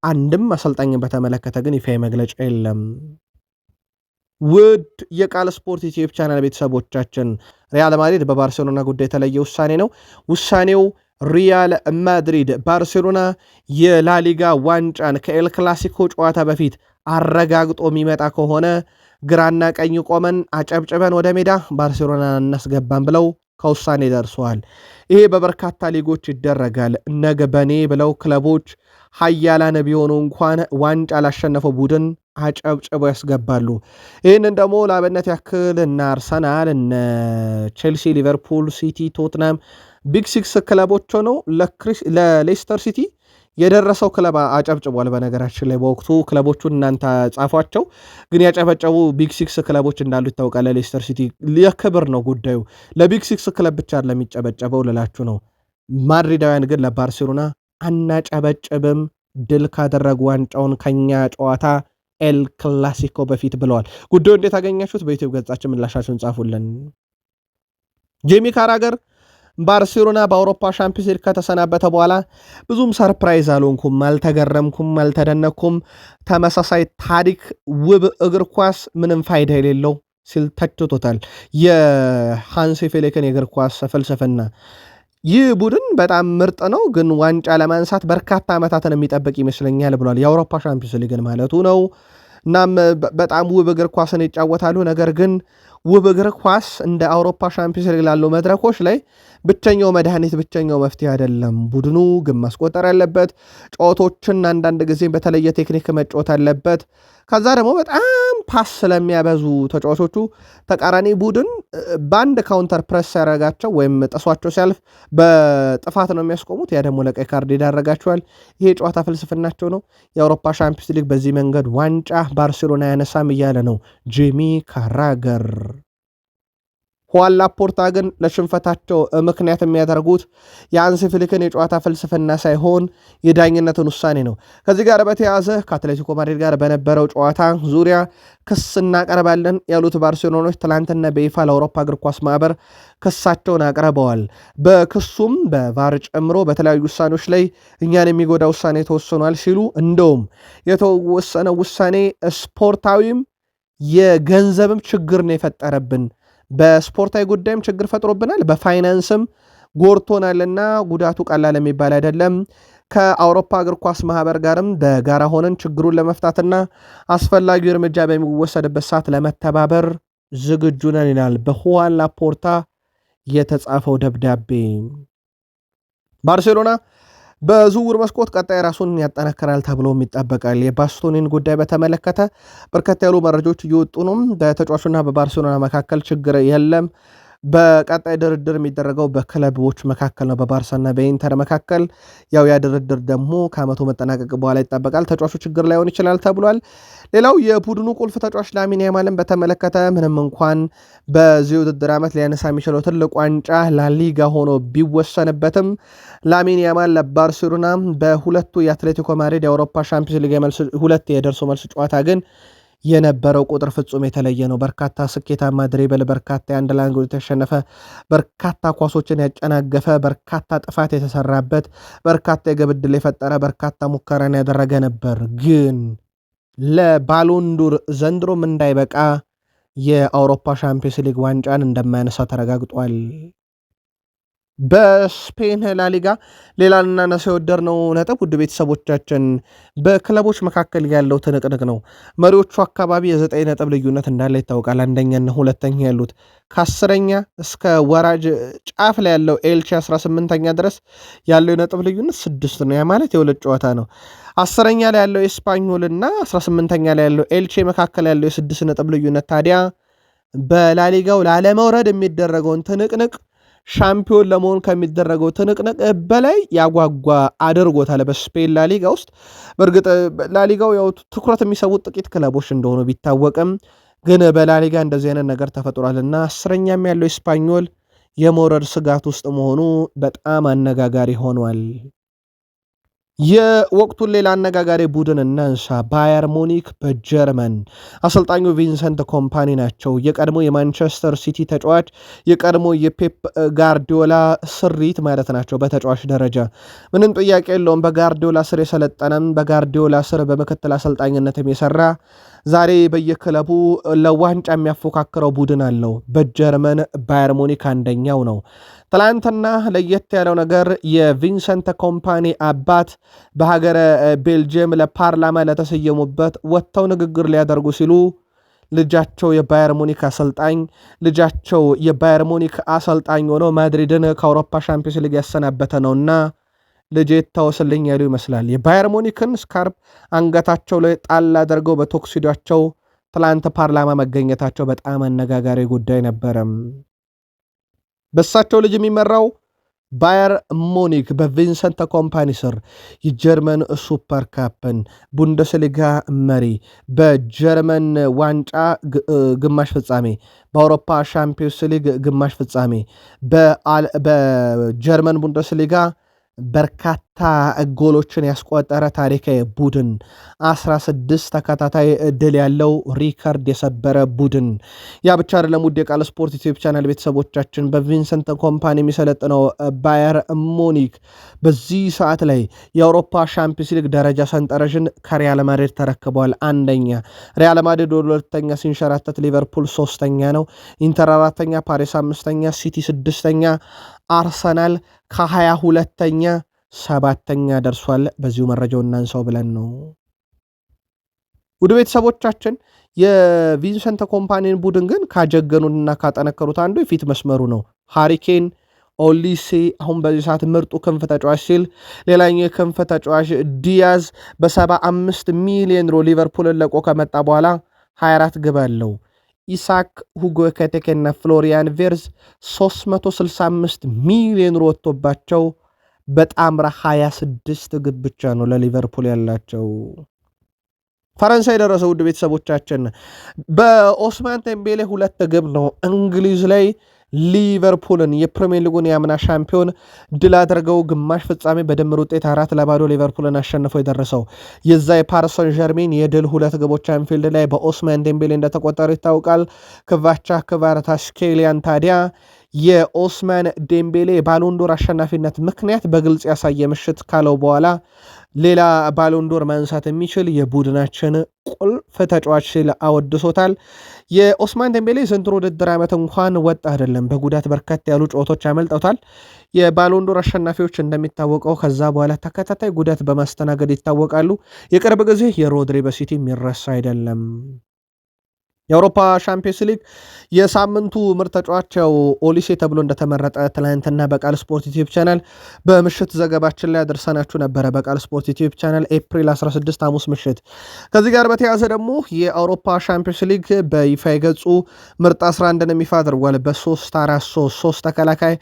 አንድም አሰልጣኝን በተመለከተ ግን ይፋ መግለጫ የለም። ውድ የቃል ስፖርት ዩቲዩብ ቻናል ቤተሰቦቻችን ሪያል ማድሪድ በባርሴሎና ጉዳይ የተለየ ውሳኔ ነው። ውሳኔው ሪያል ማድሪድ ባርሴሎና የላሊጋ ዋንጫን ከኤል ክላሲኮ ጨዋታ በፊት አረጋግጦ የሚመጣ ከሆነ ግራና ቀኝ ቆመን አጨብጭበን ወደ ሜዳ ባርሴሎና እናስገባን ብለው ከውሳኔ ደርሰዋል። ይሄ በበርካታ ሊጎች ይደረጋል። ነገ በኔ ብለው ክለቦች ሀያላን ቢሆኑ እንኳን ዋንጫ ላሸነፈው ቡድን አጨብጭበው ያስገባሉ። ይህንን ደግሞ ለአብነት ያክል እነ አርሰናል፣ እነ ቼልሲ፣ ሊቨርፑል፣ ሲቲ፣ ቶትናም ቢግ ሲክስ ክለቦች ሆነው ለሌስተር ሲቲ የደረሰው ክለብ አጨብጭቧል። በነገራችን ላይ በወቅቱ ክለቦቹን እናንተ ጻፏቸው፣ ግን ያጨበጨቡ ቢግ ሲክስ ክለቦች እንዳሉ ይታወቃል። ለሌስተር ሲቲ የክብር ነው ጉዳዩ። ለቢግ ሲክስ ክለብ ብቻ ለሚጨበጨበው ልላችሁ ነው። ማድሪዳውያን ግን ለባርሴሎና አናጨበጭብም ድል ካደረጉ ዋንጫውን ከኛ ጨዋታ ኤል ክላሲኮ በፊት ብለዋል። ጉዳዩ እንዴት አገኛችሁት? በዩቲዩብ ገጻችን ምላሻችሁን ጻፉልን። ጄሚ ካራገር ባርሴሎና በአውሮፓ ሻምፒዮንስ ሊግ ከተሰናበተ በኋላ ብዙም ሰርፕራይዝ አልሆንኩም፣ አልተገረምኩም፣ አልተደነኩም። ተመሳሳይ ታሪክ፣ ውብ እግር ኳስ ምንም ፋይዳ የሌለው ሲል ተችቶታል የሃንሲ ፌሊክን የእግር ኳስ ፍልስፍና። ይህ ቡድን በጣም ምርጥ ነው፣ ግን ዋንጫ ለማንሳት በርካታ ዓመታትን የሚጠብቅ ይመስለኛል ብሏል። የአውሮፓ ሻምፒዮንስ ሊግን ማለቱ ነው። እናም በጣም ውብ እግር ኳስን ይጫወታሉ። ነገር ግን ውብ እግር ኳስ እንደ አውሮፓ ሻምፒዮንስ ሊግ ላሉ መድረኮች ላይ ብቸኛው መድኃኒት፣ ብቸኛው መፍትሄ አይደለም። ቡድኑ ግን ማስቆጠር ያለበት ጨዋታዎችን አንዳንድ ጊዜ በተለየ ቴክኒክ መጫወት አለበት። ከዛ ደግሞ በጣም ፓስ ስለሚያበዙ ተጫዋቾቹ ተቃራኒ ቡድን በአንድ ካውንተር ፕሬስ ያደረጋቸው ወይም ጥሷቸው ሲያልፍ በጥፋት ነው የሚያስቆሙት። ያ ደግሞ ለቀይ ካርድ ይዳረጋቸዋል። ይሄ ጨዋታ ፍልስፍናቸው ነው። የአውሮፓ ሻምፒዮንስ ሊግ በዚህ መንገድ ዋንጫ ባርሴሎና ያነሳም እያለ ነው ጄሚ ካራገር። ሁዋን ላፖርታ ግን ለሽንፈታቸው ምክንያት የሚያደርጉት የሃንሲ ፍሊክን የጨዋታ ፍልስፍና ሳይሆን የዳኝነትን ውሳኔ ነው። ከዚህ ጋር በተያያዘ ከአትሌቲኮ ማድሪድ ጋር በነበረው ጨዋታ ዙሪያ ክስ እናቀርባለን ያሉት ባርሴሎናዎች ትላንትና በይፋ ለአውሮፓ እግር ኳስ ማህበር ክሳቸውን አቅርበዋል። በክሱም በቫር ጨምሮ በተለያዩ ውሳኔዎች ላይ እኛን የሚጎዳ ውሳኔ ተወስኗል ሲሉ፣ እንደውም የተወሰነው ውሳኔ ስፖርታዊም የገንዘብም ችግር ነው የፈጠረብን፣ በስፖርታዊ ጉዳይም ችግር ፈጥሮብናል፣ በፋይናንስም ጎርቶናልና ጉዳቱ ቀላል የሚባል አይደለም። ከአውሮፓ እግር ኳስ ማህበር ጋርም በጋራ ሆነን ችግሩን ለመፍታትና አስፈላጊው እርምጃ በሚወሰድበት ሰዓት ለመተባበር ዝግጁ ነን ይላል በሁዋን ላፖርታ የተጻፈው ደብዳቤ። ባርሴሎና በዝውውር መስኮት ቀጣይ ራሱን ያጠናክራል ተብሎም ይጠበቃል። የባስቶኒን ጉዳይ በተመለከተ በርከት ያሉ መረጃዎች እየወጡ ነው። በተጫዋቹና በባርሴሎና መካከል ችግር የለም። በቀጣይ ድርድር የሚደረገው በክለቦች መካከል ነው፣ በባርሳና በኢንተር መካከል። ያው ያ ድርድር ደግሞ ከዓመቱ መጠናቀቅ በኋላ ይጠበቃል። ተጫዋቹ ችግር ላይሆን ይችላል ተብሏል። ሌላው የቡድኑ ቁልፍ ተጫዋች ላሚን ያማልን በተመለከተ ምንም እንኳን በዚህ ውድድር ዓመት ሊያነሳ የሚችለው ትልቅ ዋንጫ ላሊጋ ሆኖ ቢወሰንበትም ላሚን ያማል ለባርሴሎና በሁለቱ የአትሌቲኮ ማድሪድ የአውሮፓ ሻምፒዮንስ ሊግ ሁለት የደርሶ መልስ ጨዋታ ግን የነበረው ቁጥር ፍጹም የተለየ ነው። በርካታ ስኬታማ ድሪብል፣ በርካታ የአንድ ለአንድ የተሸነፈ፣ በርካታ ኳሶችን ያጨናገፈ፣ በርካታ ጥፋት የተሰራበት፣ በርካታ የግብ ዕድል የፈጠረ፣ በርካታ ሙከራን ያደረገ ነበር። ግን ለባሎንዱር ዘንድሮም እንዳይበቃ የአውሮፓ ሻምፒዮንስ ሊግ ዋንጫን እንደማያነሳ ተረጋግጧል። በስፔን ላሊጋ ሌላ ልናነሳ የወደድነው ነጥብ ውድ ቤተሰቦቻችን በክለቦች መካከል ያለው ትንቅንቅ ነው። መሪዎቹ አካባቢ የ9 ነጥብ ልዩነት እንዳለ ይታወቃል። አንደኛና ሁለተኛ ያሉት ከ10ኛ እስከ ወራጅ ጫፍ ላይ ያለው ኤልቼ 18ኛ ድረስ ያለው የነጥብ ልዩነት 6 ነው። ያ ማለት የሁለት ጨዋታ ነው። 10ኛ ላይ ያለው ኤስፓኞል እና 18ኛ ላይ ያለው ኤልቼ መካከል ያለው የ6 ነጥብ ልዩነት ታዲያ በላሊጋው ላለመውረድ የሚደረገውን ትንቅንቅ ሻምፒዮን ለመሆን ከሚደረገው ትንቅንቅ በላይ ያጓጓ አድርጎታል በስፔን ላሊጋ ውስጥ። በእርግጥ ላሊጋው ያው ትኩረት የሚሰቡት ጥቂት ክለቦች እንደሆኑ ቢታወቅም ግን በላሊጋ እንደዚህ አይነት ነገር ተፈጥሯልና 10ኛም ያለው ኤስፓኞል የመውረድ ስጋት ውስጥ መሆኑ በጣም አነጋጋሪ ሆኗል። የወቅቱን ሌላ አነጋጋሪ ቡድን እናንሳ። ባየር ሙኒክ በጀርመን አሰልጣኙ ቪንሰንት ኮምፓኒ ናቸው። የቀድሞ የማንቸስተር ሲቲ ተጫዋች፣ የቀድሞ የፔፕ ጋርዲዮላ ስሪት ማለት ናቸው። በተጫዋች ደረጃ ምንም ጥያቄ የለውም። በጋርዲዮላ ስር የሰለጠነም በጋርዲዮላ ስር በምክትል አሰልጣኝነትም የሰራ ዛሬ በየክለቡ ለዋንጫ የሚያፎካክረው ቡድን አለው። በጀርመን ባየር ሙኒክ አንደኛው ነው። ትላንትና ለየት ያለው ነገር የቪንሰንት ኮምፓኒ አባት በሀገረ ቤልጅየም ለፓርላማ ለተሰየሙበት ወጥተው ንግግር ሊያደርጉ ሲሉ ልጃቸው የባየር ሙኒክ አሰልጣኝ ልጃቸው የባየር ሙኒክ አሰልጣኝ ሆነው ማድሪድን ከአውሮፓ ሻምፒዮንስ ሊግ ያሰናበተ ነውና ልጄ ተወስልኝ ያሉ ይመስላል። የባየር ሙኒክን ስካርፕ አንገታቸው ላይ ጣል አድርገው በቶክሲዷቸው ትላንት ፓርላማ መገኘታቸው በጣም አነጋጋሪ ጉዳይ ነበረም። በሳቸው ልጅ የሚመራው ባየር ሙኒክ በቪንሰንት ኮምፓኒ ስር የጀርመን ሱፐር ካፕን፣ ቡንደስሊጋ መሪ፣ በጀርመን ዋንጫ ግማሽ ፍጻሜ፣ በአውሮፓ ሻምፒዮንስ ሊግ ግማሽ ፍጻሜ፣ በጀርመን ቡንደስሊጋ በርካታ ጎሎችን ያስቆጠረ ታሪካዊ ቡድን፣ 16 ተከታታይ ድል ያለው ሪከርድ የሰበረ ቡድን። ያ ብቻ አይደለም። ውድ የቃል ስፖርት ዩቲዩብ ቻናል ቤተሰቦቻችን በቪንሰንት ኮምፓኒ የሚሰለጥነው ባየር ሙኒክ በዚህ ሰዓት ላይ የአውሮፓ ሻምፒዮንስ ሊግ ደረጃ ሰንጠረዥን ከሪያል ማድሪድ ተረክበዋል። አንደኛ ሪያል ማድሪድ ሁለተኛ ሲንሸራተት፣ ሊቨርፑል ሶስተኛ ነው፣ ኢንተር አራተኛ፣ ፓሪስ አምስተኛ፣ ሲቲ ስድስተኛ፣ አርሰናል ከ22ኛ ሰባተኛ ደርሷል። በዚሁ መረጃው እናንሳው ብለን ነው። ውድ ቤተሰቦቻችን የቪንሰንት ኮምፓኒን ቡድን ግን ካጀገኑና ካጠነከሩት አንዱ የፊት መስመሩ ነው። ሃሪኬን፣ ኦሊሴ አሁን በዚህ ሰዓት ምርጡ ክንፍ ተጫዋች ሲል፣ ሌላኛው የክንፍ ተጫዋች ዲያዝ በ75 ሚሊዮን ዩሮ ሊቨርፑልን ለቆ ከመጣ በኋላ 24 ግብ አለው። ኢሳክ፣ ሁጎ ኤኪቲኬና ፍሎሪያን ቬርዝ 365 ሚሊዮን ዩሮ ወጥቶባቸው በጣምራ 26 ግብ ብቻ ነው ለሊቨርፑል ያላቸው። ፈረንሳይ ደረሰ። ውድ ቤተሰቦቻችን በኦስማን ቴምቤሌ 2 ግብ ነው እንግሊዝ ላይ ሊቨርፑልን የፕሪሚየር ሊጉን ያምና ሻምፒዮን ድል አድርገው ግማሽ ፍጻሜ በድምር ውጤት 4-0 ሊቨርፑልን አሸንፈው የደረሰው የዛ የፓሪስ ሰን ዠርሜን የድል 2 ግቦች አንፊልድ ላይ በኦስማን ዴምቤሌ እንደተቆጠሩ ይታወቃል። ክቫቻ ክቫራትስኬሊያን ታዲያ የኦስማን ዴምቤሌ ባሎንዶር አሸናፊነት ምክንያት በግልጽ ያሳየ ምሽት ካለው በኋላ ሌላ ባሎንዶር ማንሳት የሚችል የቡድናችን ቁልፍ ተጫዋች ሲል አወድሶታል። የኦስማን ዴምቤሌ ዘንድሮ ውድድር ዓመት እንኳን ወጥ አይደለም፣ በጉዳት በርከት ያሉ ጨዋታዎች ያመልጠውታል። የባሎንዶር አሸናፊዎች እንደሚታወቀው ከዛ በኋላ ተከታታይ ጉዳት በማስተናገድ ይታወቃሉ። የቅርብ ጊዜ የሮድሪ በሲቲ የሚረሳ አይደለም። የአውሮፓ ሻምፒዮንስ ሊግ የሳምንቱ ምርጥ ተጫዋቸው ኦሊሴ ተብሎ እንደተመረጠ ትላንትና በቃል ስፖርት ዩቲዩብ ቻናል በምሽት ዘገባችን ላይ አደርሰናችሁ ነበረ። በቃል ስፖርት ዩቲዩብ ቻናል ኤፕሪል 16 ሐሙስ ምሽት። ከዚህ ጋር በተያያዘ ደግሞ የአውሮፓ ሻምፒዮንስ ሊግ በይፋ የገጹ ምርጥ 11ን ይፋ አድርጓል። በ3-4-3 ተከላካይ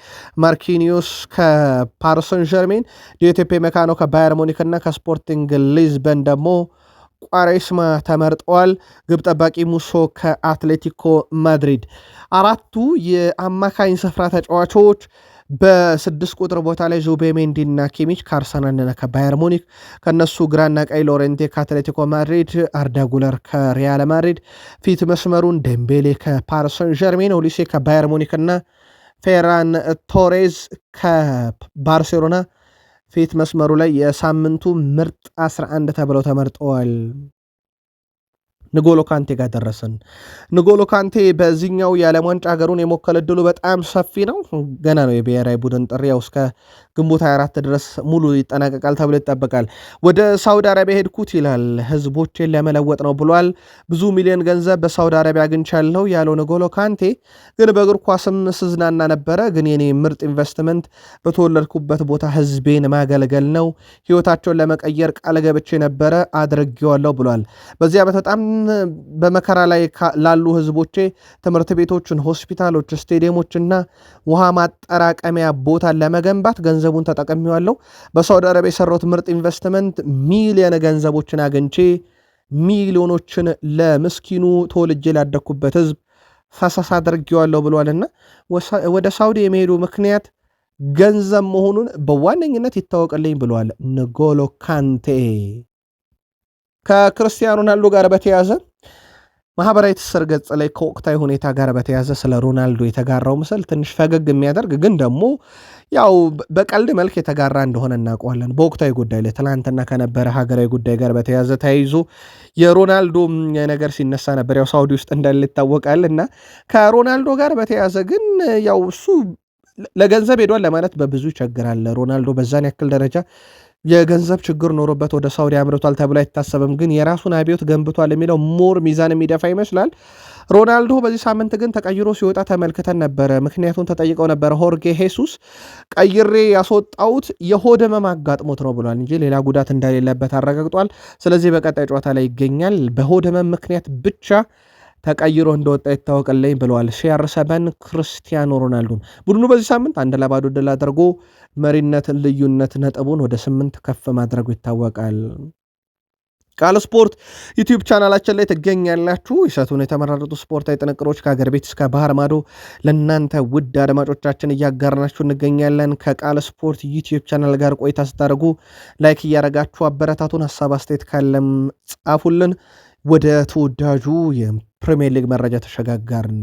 ማርኪኒዮስ ከፓሪሰን ጀርሜን፣ ዲዮቴፔ ሜካኖ ከባየር ሙኒክ እና ከስፖርቲንግ ሊዝበን ደግሞ ቋሬስማ ተመርጠዋል። ግብ ጠባቂ ሙሶ ከአትሌቲኮ ማድሪድ። አራቱ የአማካኝ ስፍራ ተጫዋቾች በ6 ቁጥር ቦታ ላይ ዙቤሜንዲ እና ኪሚች ከአርሰናልና ከባየር ሙኒክ፣ ከነሱ ግራና ቀይ ሎሬንቴ ከአትሌቲኮ ማድሪድ፣ አርዳ ጉለር ከሪያል ማድሪድ፣ ፊት መስመሩን ደምቤሌ ከፓሪሰን ጀርሜን፣ ኦሊሴ ከባየር ሙኒክ እና ፌራን ቶሬዝ ከባርሴሎና ፊት መስመሩ ላይ የሳምንቱ ምርጥ 11 ተብለው ተመርጠዋል። ንጎሎ ካንቴ ጋር ደረሰን። ንጎሎ ካንቴ በዚህኛው የዓለም ዋንጫ ሀገሩን የሞከለ ዕድሉ በጣም ሰፊ ነው። ገና ነው የብሔራዊ ቡድን ጥሪ ያው እስከ ግንቦት 24 ድረስ ሙሉ ይጠናቀቃል ተብሎ ይጠበቃል። ወደ ሳውዲ አረቢያ ሄድኩት ይላል፣ ህዝቦቼን ለመለወጥ ነው ብሏል። ብዙ ሚሊዮን ገንዘብ በሳውዲ አረቢያ አግኝቻለሁ ያለው ንጎሎ ካንቴ ግን በእግር ኳስም ስዝናና ነበረ፣ ግን የኔ ምርጥ ኢንቨስትመንት በተወለድኩበት ቦታ ህዝቤን ማገልገል ነው። ህይወታቸውን ለመቀየር ቃል ገብቼ ነበረ፣ አድርጌዋለሁ ብሏል። በዚህ ዓመት በጣም በመከራ ላይ ላሉ ህዝቦቼ ትምህርት ቤቶችን፣ ሆስፒታሎች፣ ስቴዲየሞችና ውሃ ማጠራቀሚያ ቦታ ለመገንባት ገንዘቡን ተጠቅሜዋለሁ። በሳውዲ አረቢያ የሰራሁት ምርጥ ኢንቨስትመንት ሚሊዮን ገንዘቦችን አግኝቼ ሚሊዮኖችን ለምስኪኑ ተወልጄ ላደግኩበት ህዝብ ፈሰስ አድርጌዋለሁ ብሏልና ወደ ሳውዲ የመሄዱ ምክንያት ገንዘብ መሆኑን በዋነኝነት ይታወቅልኝ ብሏል ንጎሎ ካንቴ። ከክርስቲያኖ ሮናልዶ ጋር በተያዘ ማህበራዊ ትስስር ገጽ ላይ ከወቅታዊ ሁኔታ ጋር በተያዘ ስለ ሮናልዶ የተጋራው ምስል ትንሽ ፈገግ የሚያደርግ ግን ደግሞ ያው በቀልድ መልክ የተጋራ እንደሆነ እናውቀዋለን። በወቅታዊ ጉዳይ ላይ ትናንትና ከነበረ ሀገራዊ ጉዳይ ጋር በተያዘ ተያይዞ የሮናልዶ ነገር ሲነሳ ነበር። ያው ሳውዲ ውስጥ እንዳለ ይታወቃል እና ከሮናልዶ ጋር በተያዘ ግን ያው እሱ ለገንዘብ ሄዷል ለማለት በብዙ ይቸግራል። ሮናልዶ በዛን ያክል ደረጃ የገንዘብ ችግር ኖሮበት ወደ ሳውዲ አምርቷል ተብሎ አይታሰብም። ግን የራሱን አብዮት ገንብቷል የሚለው ሞር ሚዛን የሚደፋ ይመስላል። ሮናልዶ በዚህ ሳምንት ግን ተቀይሮ ሲወጣ ተመልክተን ነበረ። ምክንያቱም ተጠይቀው ነበረ። ሆርጌ ሄሱስ ቀይሬ ያስወጣሁት የሆድ ህመም አጋጥሞት ነው ብሏል እንጂ ሌላ ጉዳት እንደሌለበት አረጋግጧል። ስለዚህ በቀጣይ ጨዋታ ላይ ይገኛል። በሆድ ህመም ምክንያት ብቻ ተቀይሮ እንደወጣ ይታወቅልኝ ብለዋል። CR7 ክርስቲያኖ ሮናልዶን ቡድኑ በዚህ ሳምንት 1-0 ድል አድርጎ መሪነት ልዩነት ነጥቡን ወደ 8 ከፍ ማድረጉ ይታወቃል። ቃል ስፖርት ዩቲዩብ ቻናላችን ላይ ትገኛላችሁ። ይሰቱን የተመራረጡ ስፖርታዊ ጥንቅሮች ከሀገር ቤት እስከ ባህር ማዶ ለእናንተ ውድ አድማጮቻችን እያጋርናችሁ እንገኛለን። ከቃል ስፖርት ዩቲዩብ ቻናል ጋር ቆይታ ስታደርጉ ላይክ እያደረጋችሁ አበረታቱን። ሀሳብ አስተያየት ካለም ጻፉልን። ወደ ተወዳጁ የፕሪሚየር ሊግ መረጃ ተሸጋጋርን።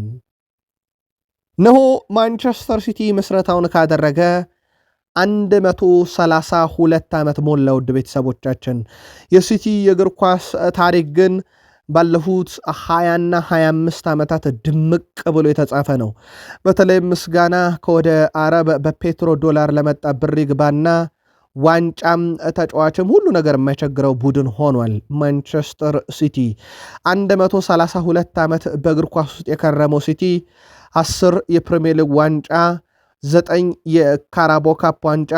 እነሆ ማንቸስተር ሲቲ ምስረታውን ካደረገ 132 ዓመት ሞላ። ውድ ቤተሰቦቻችን የሲቲ የእግር ኳስ ታሪክ ግን ባለፉት 20ና 25 ዓመታት ድምቅ ብሎ የተጻፈ ነው። በተለይም ምስጋና ከወደ አረብ በፔትሮ ዶላር ለመጣ ብር ይግባና ዋንጫም ተጫዋችም ሁሉ ነገር የማይቸግረው ቡድን ሆኗል። ማንቸስተር ሲቲ 132 ዓመት በእግር ኳስ ውስጥ የከረመው ሲቲ 10 የፕሪሚየር ሊግ ዋንጫ፣ 9 የካራቦ ካፕ ዋንጫ፣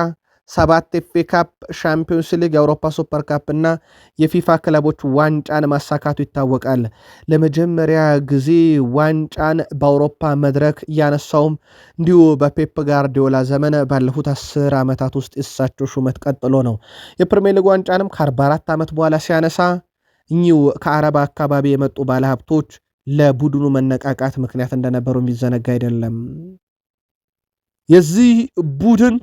7 ኤፍ ኤ ካፕ፣ ሻምፒዮንስ ሊግ፣ የአውሮፓ ሱፐር ካፕ እና የፊፋ ክለቦች ዋንጫን ማሳካቱ ይታወቃል። ለመጀመሪያ ጊዜ ዋንጫን በአውሮፓ መድረክ እያነሳውም እንዲሁ በፔፕ ጋርዲዮላ ዘመን ባለፉት 10 ዓመታት ውስጥ የሳቸው ሹመት ቀጥሎ ነው። የፕሪሚየር ሊግ ዋንጫንም ከ44 ዓመት በኋላ ሲያነሳ እኚሁ ከአረብ አካባቢ የመጡ ባለሀብቶች ለቡድኑ መነቃቃት ምክንያት እንደነበሩ የሚዘነጋ አይደለም። የዚህ ቡድን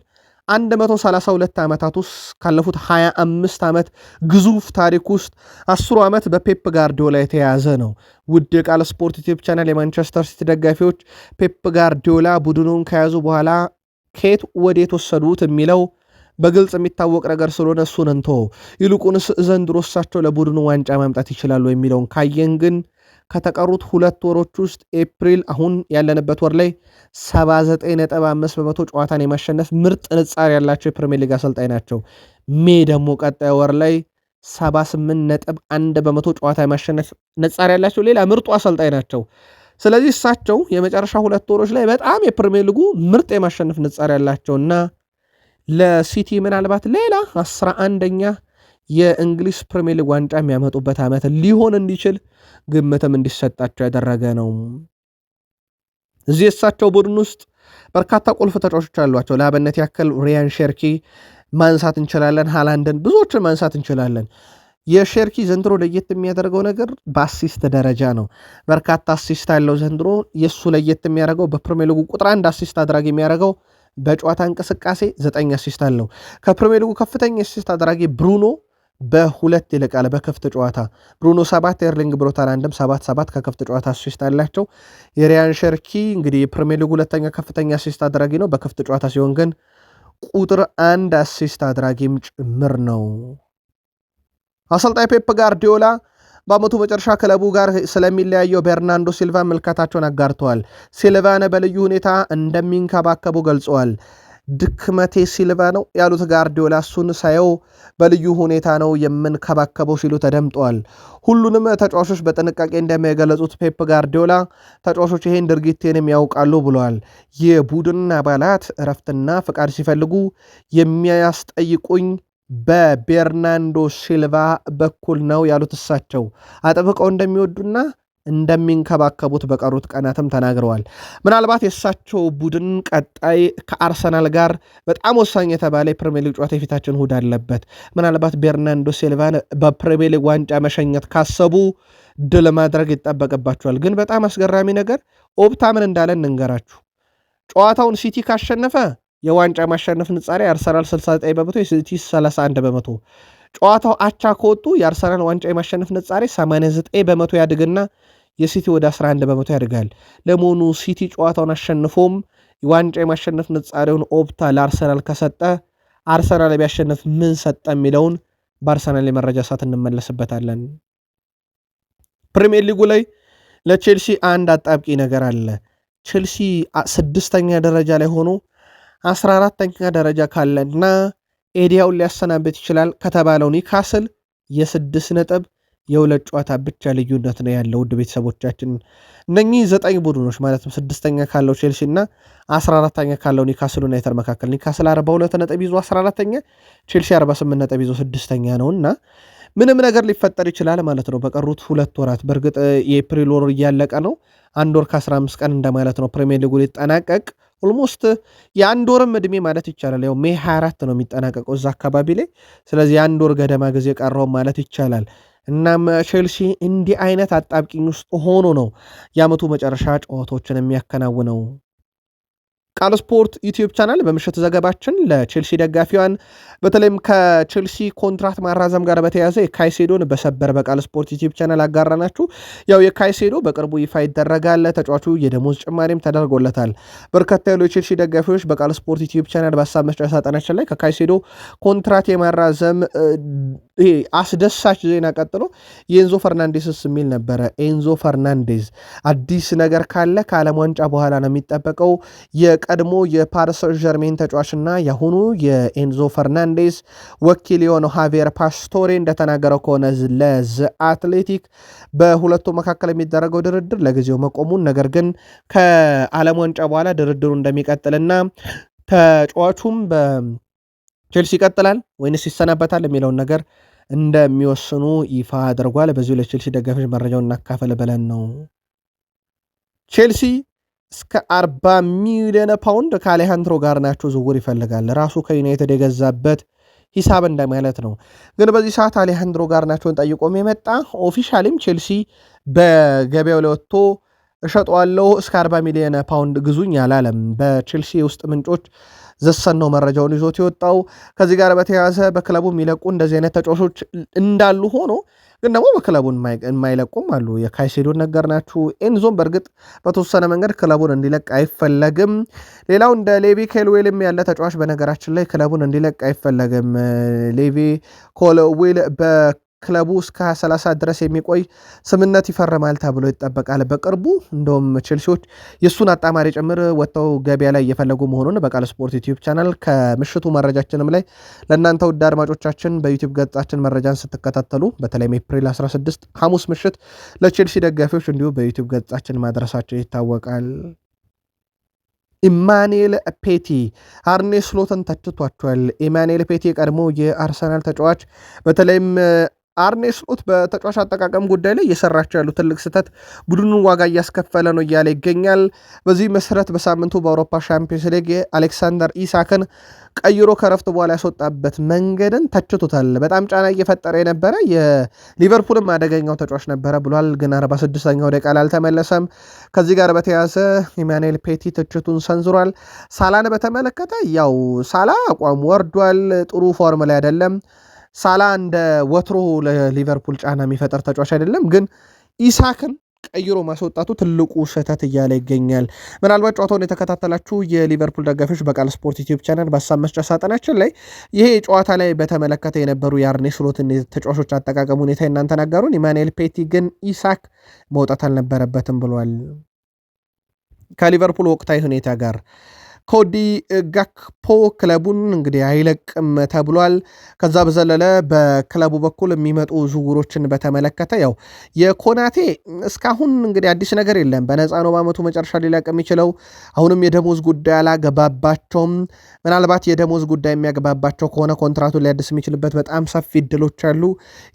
132 ዓመታት ውስጥ ካለፉት 25 ዓመት ግዙፍ ታሪክ ውስጥ 10 ዓመት በፔፕ ጋርዲዮላ የተያዘ ነው። ውድ የቃል ስፖርት ዩቲዩብ ቻናል የማንቸስተር ሲቲ ደጋፊዎች ፔፕ ጋርዲዮላ ቡድኑን ከያዙ በኋላ ከየት ወዴት ወሰዱት የሚለው በግልጽ የሚታወቅ ነገር ስለሆነ እሱን እንቶ ይልቁንስ ዘንድሮ እሳቸው ለቡድኑ ዋንጫ ማምጣት ይችላሉ የሚለውን ካየን ግን ከተቀሩት 2 ወሮች ውስጥ ኤፕሪል አሁን ያለንበት ወር ላይ 79.5% ጨዋታን የማሸነፍ ምርጥ ንጻር ያላቸው የፕሪሚየር ሊግ አሰልጣኝ ናቸው። ሜይ ደግሞ ቀጣይ ወር ላይ 78.1% ጨዋታ የማሸነፍ ንጻሬ ያላቸው ሌላ ምርጡ አሰልጣኝ ናቸው። ስለዚህ እሳቸው የመጨረሻ 2 ወሮች ላይ በጣም የፕሪሚየር ሊጉ ምርጥ የማሸነፍ ንጻሬ ያላቸውና ለሲቲ ምናልባት ሌላ 11ኛ የእንግሊዝ ፕሪሚየር ሊግ ዋንጫ የሚያመጡበት ዓመት ሊሆን እንዲችል ግምትም እንዲሰጣቸው ያደረገ ነው። እዚህ የእሳቸው ቡድን ውስጥ በርካታ ቁልፍ ተጫዋቾች አሏቸው። ለአብነት ያክል ሪያን ሼርኪ ማንሳት እንችላለን። ሃላንድን ብዙዎችን ማንሳት እንችላለን። የሼርኪ ዘንድሮ ለየት የሚያደርገው ነገር በአሲስት ደረጃ ነው። በርካታ አሲስት ያለው ዘንድሮ። የእሱ ለየት የሚያደርገው በፕሪሚየር ሊጉ ቁጥር 1 አሲስት አድራጊ የሚያደርገው በጨዋታ እንቅስቃሴ 9 አሲስት አለው። ከፕሪሚየር ሊጉ ከፍተኛ አሲስት አድራጊ ብሩኖ በ2 ይልቃል። በክፍት ጨዋታ ብሩኖ 7፣ ኤርሊንግ ብሮት ሃላንድም 7 ከክፍት ጨዋታ አሲስት አላቸው። የሪያን ሼርኪ እንግዲህ የፕሪሚየር ሊጉ ሁለተኛ ከፍተኛ አሲስት አድራጊ ነው። በክፍት ጨዋታ ሲሆን ግን ቁጥር 1 አሲስት አድራጊም ጭምር ነው። አሰልጣኝ ፔፕ ጋርዲዮላ በአመቱ መጨረሻ ክለቡ ጋር ስለሚለያየው ቤርናንዶ ሲልቫ ምልከታቸውን አጋርተዋል። ሲልቫን በልዩ ሁኔታ እንደሚንከባከቡ ገልጸዋል። ድክመቴ ሲልቫ ነው ያሉት ጋርዲዮላ እሱን ሳየው በልዩ ሁኔታ ነው የምንከባከበው ሲሉ ተደምጠዋል። ሁሉንም ተጫዋቾች በጥንቃቄ እንደሚገለጹት ፔፕ ጋርዲዮላ ተጫዋቾች ይሄን ድርጊቴንም ያውቃሉ ብለዋል። የቡድን አባላት እረፍትና ፍቃድ ሲፈልጉ የሚያስጠይቁኝ በቤርናንዶ ሲልቫ በኩል ነው ያሉት እሳቸው አጥብቀው እንደሚወዱና እንደሚንከባከቡት በቀሩት ቀናትም ተናግረዋል። ምናልባት የእሳቸው ቡድን ቀጣይ ከአርሰናል ጋር በጣም ወሳኝ የተባለ የፕሪሚየር ሊግ ጨዋታ የፊታችን እሁድ አለበት። ምናልባት ቤርናንዶ ሲልቫን በፕሪሚየር ሊግ ዋንጫ መሸኘት ካሰቡ ድል ማድረግ ይጠበቅባቸዋል። ግን በጣም አስገራሚ ነገር ኦፕታ ምን እንዳለን እንንገራችሁ። ጨዋታውን ሲቲ ካሸነፈ የዋንጫ ማሸነፍ ንጻሬ የአርሰናል 69%፣ የሲቲ 31%። ጨዋታው አቻ ከወጡ የአርሰናል ዋንጫ የማሸነፍ ንጻሬ 89% ያድግና የሲቲ ወደ 11% ያድጋል። ለመሆኑ ሲቲ ጨዋታውን አሸንፎም ዋንጫ የማሸነፍ ንጻሬውን ኦፕታ ለአርሰናል ከሰጠ አርሰናል ቢያሸንፍ ምን ሰጠ የሚለውን በአርሰናል የመረጃ ሰዓት እንመለስበታለን። ፕሪሚየር ሊጉ ላይ ለቼልሲ አንድ አጣብቂ ነገር አለ። ቼልሲ 6ኛ ደረጃ ላይ ሆኖ 14ኛ ደረጃ ካለና ኤዲያውን ሊያሰናበት ይችላል ከተባለው ኒውካስል የ6 ነጥብ የ2 ጨዋታ ብቻ ልዩነት ነው ያለው። ውድ ቤተሰቦቻችን እነኚህ 9 ቡድኖች ማለትም 6ኛ ካለው ቼልሲ እና 14ኛ ካለው ኒውካስል ዩናይትድ መካከል ኒውካስል 42 ነጥብ ይዞ 14ኛ፣ ቼልሲ 48 ነጥብ ይዞ 6ኛ ነውና ምንም ነገር ሊፈጠር ይችላል ማለት ነው በቀሩት 2 ወራት። በእርግጥ የኤፕሪል ወር እያለቀ ነው። 1 ወር ከ15 ቀን እንደማለት ነው ፕሪሚየር ሊጉ ሊጠናቀቅ ኦልሞስት የአንድ ወርም ዕድሜ ማለት ይቻላል። ያው ሜይ 24 ነው የሚጠናቀቀው እዛ አካባቢ ላይ። ስለዚህ የአንድ ወር ገደማ ጊዜ ቀረው ማለት ይቻላል። እናም ቼልሲ እንዲህ አይነት አጣብቂኝ ውስጥ ሆኖ ነው የዓመቱ መጨረሻ ጨዋታዎችን የሚያከናውነው። ቃል ስፖርት ዩቲዩብ ቻናል በምሽት ዘገባችን ለቼልሲ ደጋፊዋን በተለይም ከቼልሲ ኮንትራት ማራዘም ጋር በተያያዘ የካይሴዶን በሰበር በቃል ስፖርት ዩቲዩብ ቻናል አጋራናችሁ። ያው የካይሴዶ በቅርቡ ይፋ ይደረጋል። ተጫዋቹ የደሞዝ ጭማሪም ተደርጎለታል። በርካታ ያሉ የቼልሲ ደጋፊዎች በቃል ስፖርት ዩቲዩብ ቻናል በሀሳብ መስጫ ሳጥናችን ላይ ከካይሴዶ ኮንትራት የማራዘም አስደሳች ዜና ቀጥሎ የኤንዞ ፈርናንዴስስ የሚል ነበረ። ኤንዞ ፈርናንዴዝ አዲስ ነገር ካለ ከዓለም ዋንጫ በኋላ ነው የሚጠበቀው። የቀድሞ የፓሪስ ጀርሜን ተጫዋችና የአሁኑ የኤንዞ ፈርናንዴስ ወኪል የሆነው ሃቪየር ፓስቶሬ እንደተናገረው ከሆነ ለዘ አትሌቲክ በሁለቱ መካከል የሚደረገው ድርድር ለጊዜው መቆሙን፣ ነገር ግን ከዓለም ዋንጫ በኋላ ድርድሩ እንደሚቀጥልና ተጫዋቹም በቼልሲ ይቀጥላል ወይንስ ይሰናበታል የሚለውን ነገር እንደሚወስኑ ይፋ አድርጓል። በዚሁ ለቼልሲ ደጋፊዎች መረጃውን እናካፈል ብለን ነው። ቼልሲ እስከ 40 ሚሊዮን ፓውንድ ከአሌሃንድሮ ጋርናቾ ዝውውር ይፈልጋል። ራሱ ከዩናይትድ የገዛበት ሂሳብ እንደማለት ነው። ግን በዚህ ሰዓት አሌሃንድሮ ጋርናቾን ጠይቆም የመጣ ኦፊሻሊም ቼልሲ በገበያው ላይ ወጥቶ እሸጠዋለሁ እስከ 40 ሚሊዮን ፓውንድ ግዙኝ አላለም። በቼልሲ የውስጥ ምንጮች ዘሰን ነው መረጃውን ይዞት የወጣው። ከዚህ ጋር በተያያዘ በክለቡ የሚለቁ እንደዚህ አይነት ተጫዋቾች እንዳሉ ሆኖ ግን ደግሞ በክለቡን የማይለቁም አሉ። የካይሴዶን ነገር ናችሁ። ኤንዞን በእርግጥ በተወሰነ መንገድ ክለቡን እንዲለቅ አይፈለግም። ሌላው እንደ ሌቪ ኮልዊልም ያለ ተጫዋች በነገራችን ላይ ክለቡን እንዲለቅ አይፈለግም። ሌቪ ኮልዊል ክለቡ እስከ 2030 ድረስ የሚቆይ ስምነት ይፈርማል ተብሎ ይጠበቃል። በቅርቡ እንደውም ቼልሲዎች የእሱን አጣማሪ ጭምር ወጥተው ገበያ ላይ እየፈለጉ መሆኑን በቃል ስፖርት ዩቲዩብ ቻናል ከምሽቱ መረጃችንም ላይ ለእናንተ ውድ አድማጮቻችን በዩቲዩብ ገጻችን መረጃን ስትከታተሉ በተለይም ኤፕሪል 16 ሐሙስ ምሽት ለቼልሲ ደጋፊዎች እንዲሁ በዩቲዩብ ገጻችን ማድረሳቸው ይታወቃል። ኢማኑኤል ፔቲ አርኔ ስሎትን ተችቷቸዋል። ኢማኑኤል ፔቲ የቀድሞ የአርሰናል ተጫዋች በተለይም አርኔ ስሎት በተጫዋች አጠቃቀም ጉዳይ ላይ እየሰራቸው ያሉ ትልቅ ስህተት ቡድኑን ዋጋ እያስከፈለ ነው እያለ ይገኛል። በዚህ መሰረት በሳምንቱ በአውሮፓ ሻምፒዮንስ ሊግ አሌክሳንደር ኢሳክን ቀይሮ ከረፍት በኋላ ያስወጣበት መንገድን ተችቶታል። በጣም ጫና እየፈጠረ የነበረ የሊቨርፑልም አደገኛው ተጫዋች ነበረ ብሏል። ግን 46ኛው ደቂቃ ላይ አልተመለሰም። ከዚህ ጋር በተያያዘ ኢማኑኤል ፔቲ ትችቱን ሰንዝሯል። ሳላን በተመለከተ ያው ሳላ አቋም ወርዷል፣ ጥሩ ፎርም ላይ አይደለም። ሳላ እንደ ወትሮ ለሊቨርፑል ጫና የሚፈጠር ተጫዋች አይደለም። ግን ኢሳክን ቀይሮ ማስወጣቱ ትልቁ ስህተት እያለ ይገኛል። ምናልባት ጨዋታውን የተከታተላችሁ የሊቨርፑል ደጋፊዎች በቃል ስፖርት ዩቲዩብ ቻናል በሀሳብ መስጫ ሳጥናችን ላይ ይሄ ጨዋታ ላይ በተመለከተ የነበሩ የአርኔ ስሎትን ተጫዋቾች አጠቃቀም ሁኔታ እናንተ ናጋሩን። ኢማኑኤል ፔቲ ግን ኢሳክ መውጣት አልነበረበትም ብሏል። ከሊቨርፑል ወቅታዊ ሁኔታ ጋር ኮዲ ጋክፖ ክለቡን እንግዲህ አይለቅም ተብሏል። ከዛ በዘለለ በክለቡ በኩል የሚመጡ ዝውውሮችን በተመለከተ ያው የኮናቴ እስካሁን እንግዲህ አዲስ ነገር የለም። በነፃ ነው በዓመቱ መጨረሻ ሊለቅ የሚችለው። አሁንም የደሞዝ ጉዳይ አላገባባቸውም። ምናልባት የደሞዝ ጉዳይ የሚያገባባቸው ከሆነ ኮንትራቱን ሊያድስ የሚችልበት በጣም ሰፊ እድሎች አሉ።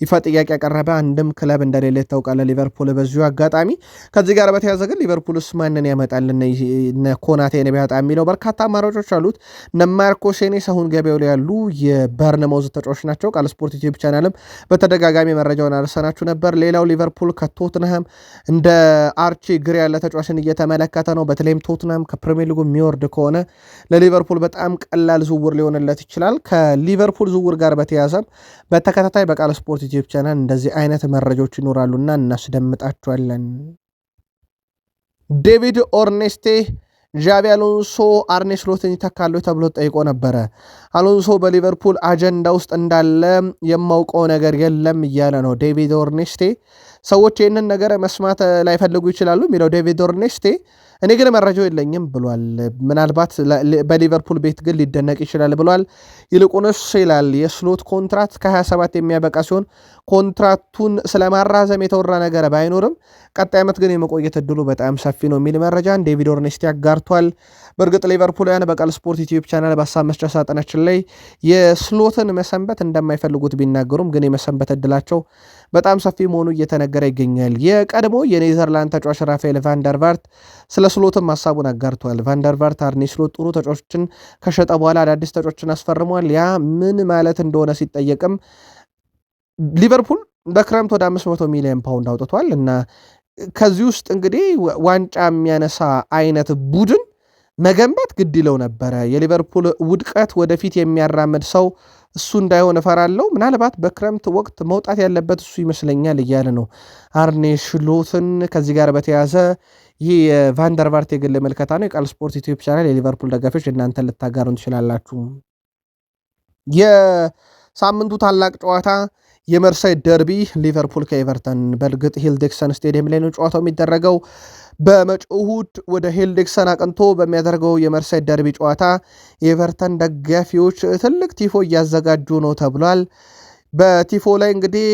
ይፋ ጥያቄ ያቀረበ አንድም ክለብ እንደሌለ ይታወቃል ሊቨርፑል በዚሁ አጋጣሚ። ከዚህ ጋር በተያዘ ግን ሊቨርፑልስ ማንን ያመጣል ኮናቴን ቢያጣ የሚለው በርካታ አማራጮች አሉት። ማርኮ ሴኔስ አሁን ገበያው ላይ ያሉ የበርንማውዝ ተጫዋች ናቸው። ቃል ስፖርት ዩቲዩብ ቻናልም በተደጋጋሚ መረጃውን አርሰናችሁ ነበር። ሌላው ሊቨርፑል ከቶትንሃም እንደ አርቺ ግሬ ያለ ተጫዋችን እየተመለከተ ነው። በተለይም ቶትንሃም ከፕሪሚየር ሊጉ የሚወርድ ከሆነ ለሊቨርፑል በጣም ቀላል ዝውውር ሊሆንለት ይችላል። ከሊቨርፑል ዝውውር ጋር በተያያዘ በተከታታይ በቃል ስፖርት ዩቲዩብ ቻናል እንደዚህ አይነት መረጃዎች ይኖራሉና እናስደምጣቸዋለን። ዴቪድ ኦርኔስቴ ዣቢ አሎንሶ አርኔ ስሎትን ይተካሉ ተብሎ ጠይቆ ነበረ። አሎንሶ በሊቨርፑል አጀንዳ ውስጥ እንዳለ የማውቀው ነገር የለም እያለ ነው ዴቪድ ኦርኔስቴ። ሰዎች ይህንን ነገር መስማት ላይፈልጉ ይችላሉ የሚለው ዴቪድ ኦርኔስቴ እኔ ግን መረጃው የለኝም ብሏል። ምናልባት በሊቨርፑል ቤት ግን ሊደነቅ ይችላል ብሏል። ይልቁንስ ይላል የስሎት ኮንትራት ከ27 የሚያበቃ ሲሆን ኮንትራቱን ስለማራዘም የተወራ ነገር ባይኖርም ቀጣይ ዓመት ግን የመቆየት እድሉ በጣም ሰፊ ነው የሚል መረጃን ዴቪድ ኦርኔስቲ አጋርቷል። በእርግጥ ሊቨርፑልያን በቃል ስፖርት ዩቲዩብ ቻናል በሀሳብ መስጫ ሳጥናችን ላይ የስሎትን መሰንበት እንደማይፈልጉት ቢናገሩም ግን የመሰንበት እድላቸው በጣም ሰፊ መሆኑ እየተነገረ ይገኛል። የቀድሞ የኔዘርላንድ ተጫዋች ራፋኤል ቫንደርቫርት ስለ ስሎትም ሀሳቡን አጋርቷል። ቫንደርቫርት አርኔ ስሎት ጥሩ ተጫዋቾችን ከሸጠ በኋላ አዳዲስ ተጫዋቾችን አስፈርሟል። ያ ምን ማለት እንደሆነ ሲጠየቅም ሊቨርፑል በክረምት ወደ 500 ሚሊዮን ፓውንድ አውጥቷል እና ከዚህ ውስጥ እንግዲህ ዋንጫ የሚያነሳ አይነት ቡድን መገንባት ግድ ይለው ነበረ። የሊቨርፑል ውድቀት ወደፊት የሚያራምድ ሰው እሱ እንዳይሆን እፈራለሁ። ምናልባት በክረምት ወቅት መውጣት ያለበት እሱ ይመስለኛል እያለ ነው አርኔ ስሎትን። ከዚህ ጋር በተያዘ ይህ የቫንደርቫርት የግል መልከታ ነው። የቃል ስፖርት ዩቲዩብ ቻናል የሊቨርፑል ደጋፊዎች እናንተ ልታጋሩን ትችላላችሁ። የሳምንቱ ታላቅ ጨዋታ የመርሳይድ ደርቢ ሊቨርፑል ከኤቨርተን። በእርግጥ ሂልዴክሰን ስቴዲየም ላይ ነው ጨዋታው የሚደረገው። በመጪው እሁድ ወደ ሂልዴክሰን አቅንቶ በሚያደርገው የመርሳይድ ደርቢ ጨዋታ የኤቨርተን ደጋፊዎች ትልቅ ቲፎ እያዘጋጁ ነው ተብሏል። በቲፎ ላይ እንግዲህ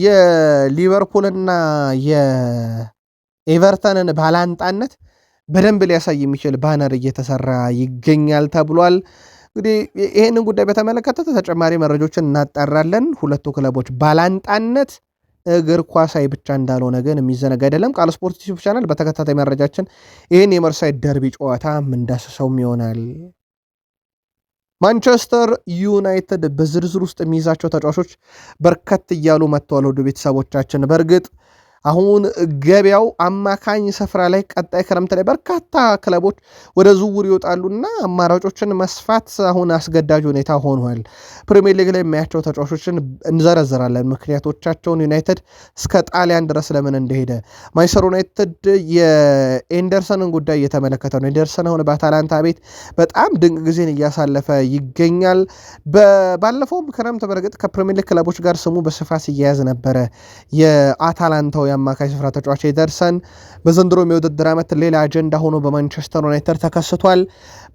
የሊቨርፑልና የኤቨርተንን ባላንጣነት በደንብ ሊያሳይ የሚችል ባነር እየተሰራ ይገኛል ተብሏል። እንግዲህ ይህንን ጉዳይ በተመለከተ ተጨማሪ መረጃዎችን እናጣራለን። ሁለቱ ክለቦች ባላንጣነት እግር ኳሳዊ ብቻ እንዳልሆነ ግን የሚዘነጋ አይደለም። ቃል ስፖርት ዩቲዩብ ቻናል በተከታታይ መረጃችን ይህን የመርሳይድ ደርቢ ጨዋታ ምንዳስሰውም ይሆናል። ማንቸስተር ዩናይትድ በዝርዝር ውስጥ የሚይዛቸው ተጫዋቾች በርከት እያሉ መጥተዋል። ወደ ቤተሰቦቻችን በእርግጥ አሁን ገበያው አማካኝ ስፍራ ላይ ቀጣይ ክረምት ላይ በርካታ ክለቦች ወደ ዝውውር ይወጣሉና አማራጮችን መስፋት አሁን አስገዳጅ ሁኔታ ሆኗል። ፕሪሚየር ሊግ ላይ የሚያቸው ተጫዋቾችን እንዘረዝራለን ምክንያቶቻቸውን። ዩናይትድ እስከ ጣሊያን ድረስ ለምን እንደሄደ፣ ማንቸስተር ዩናይትድ የኤንደርሰንን ጉዳይ እየተመለከተ ነው። ኤንደርሰን አሁን በአታላንታ ቤት በጣም ድንቅ ጊዜን እያሳለፈ ይገኛል። ባለፈውም ክረምት በርግጥ ከፕሪሚየር ሊግ ክለቦች ጋር ስሙ በስፋት ሲያያዝ ነበረ። የአታላንታው የአማካይ ስፍራ ተጫዋች ኤንደርሰን በዘንድሮ የውድድር ዓመት ሌላ አጀንዳ ሆኖ በማንቸስተር ዩናይትድ ተከስቷል።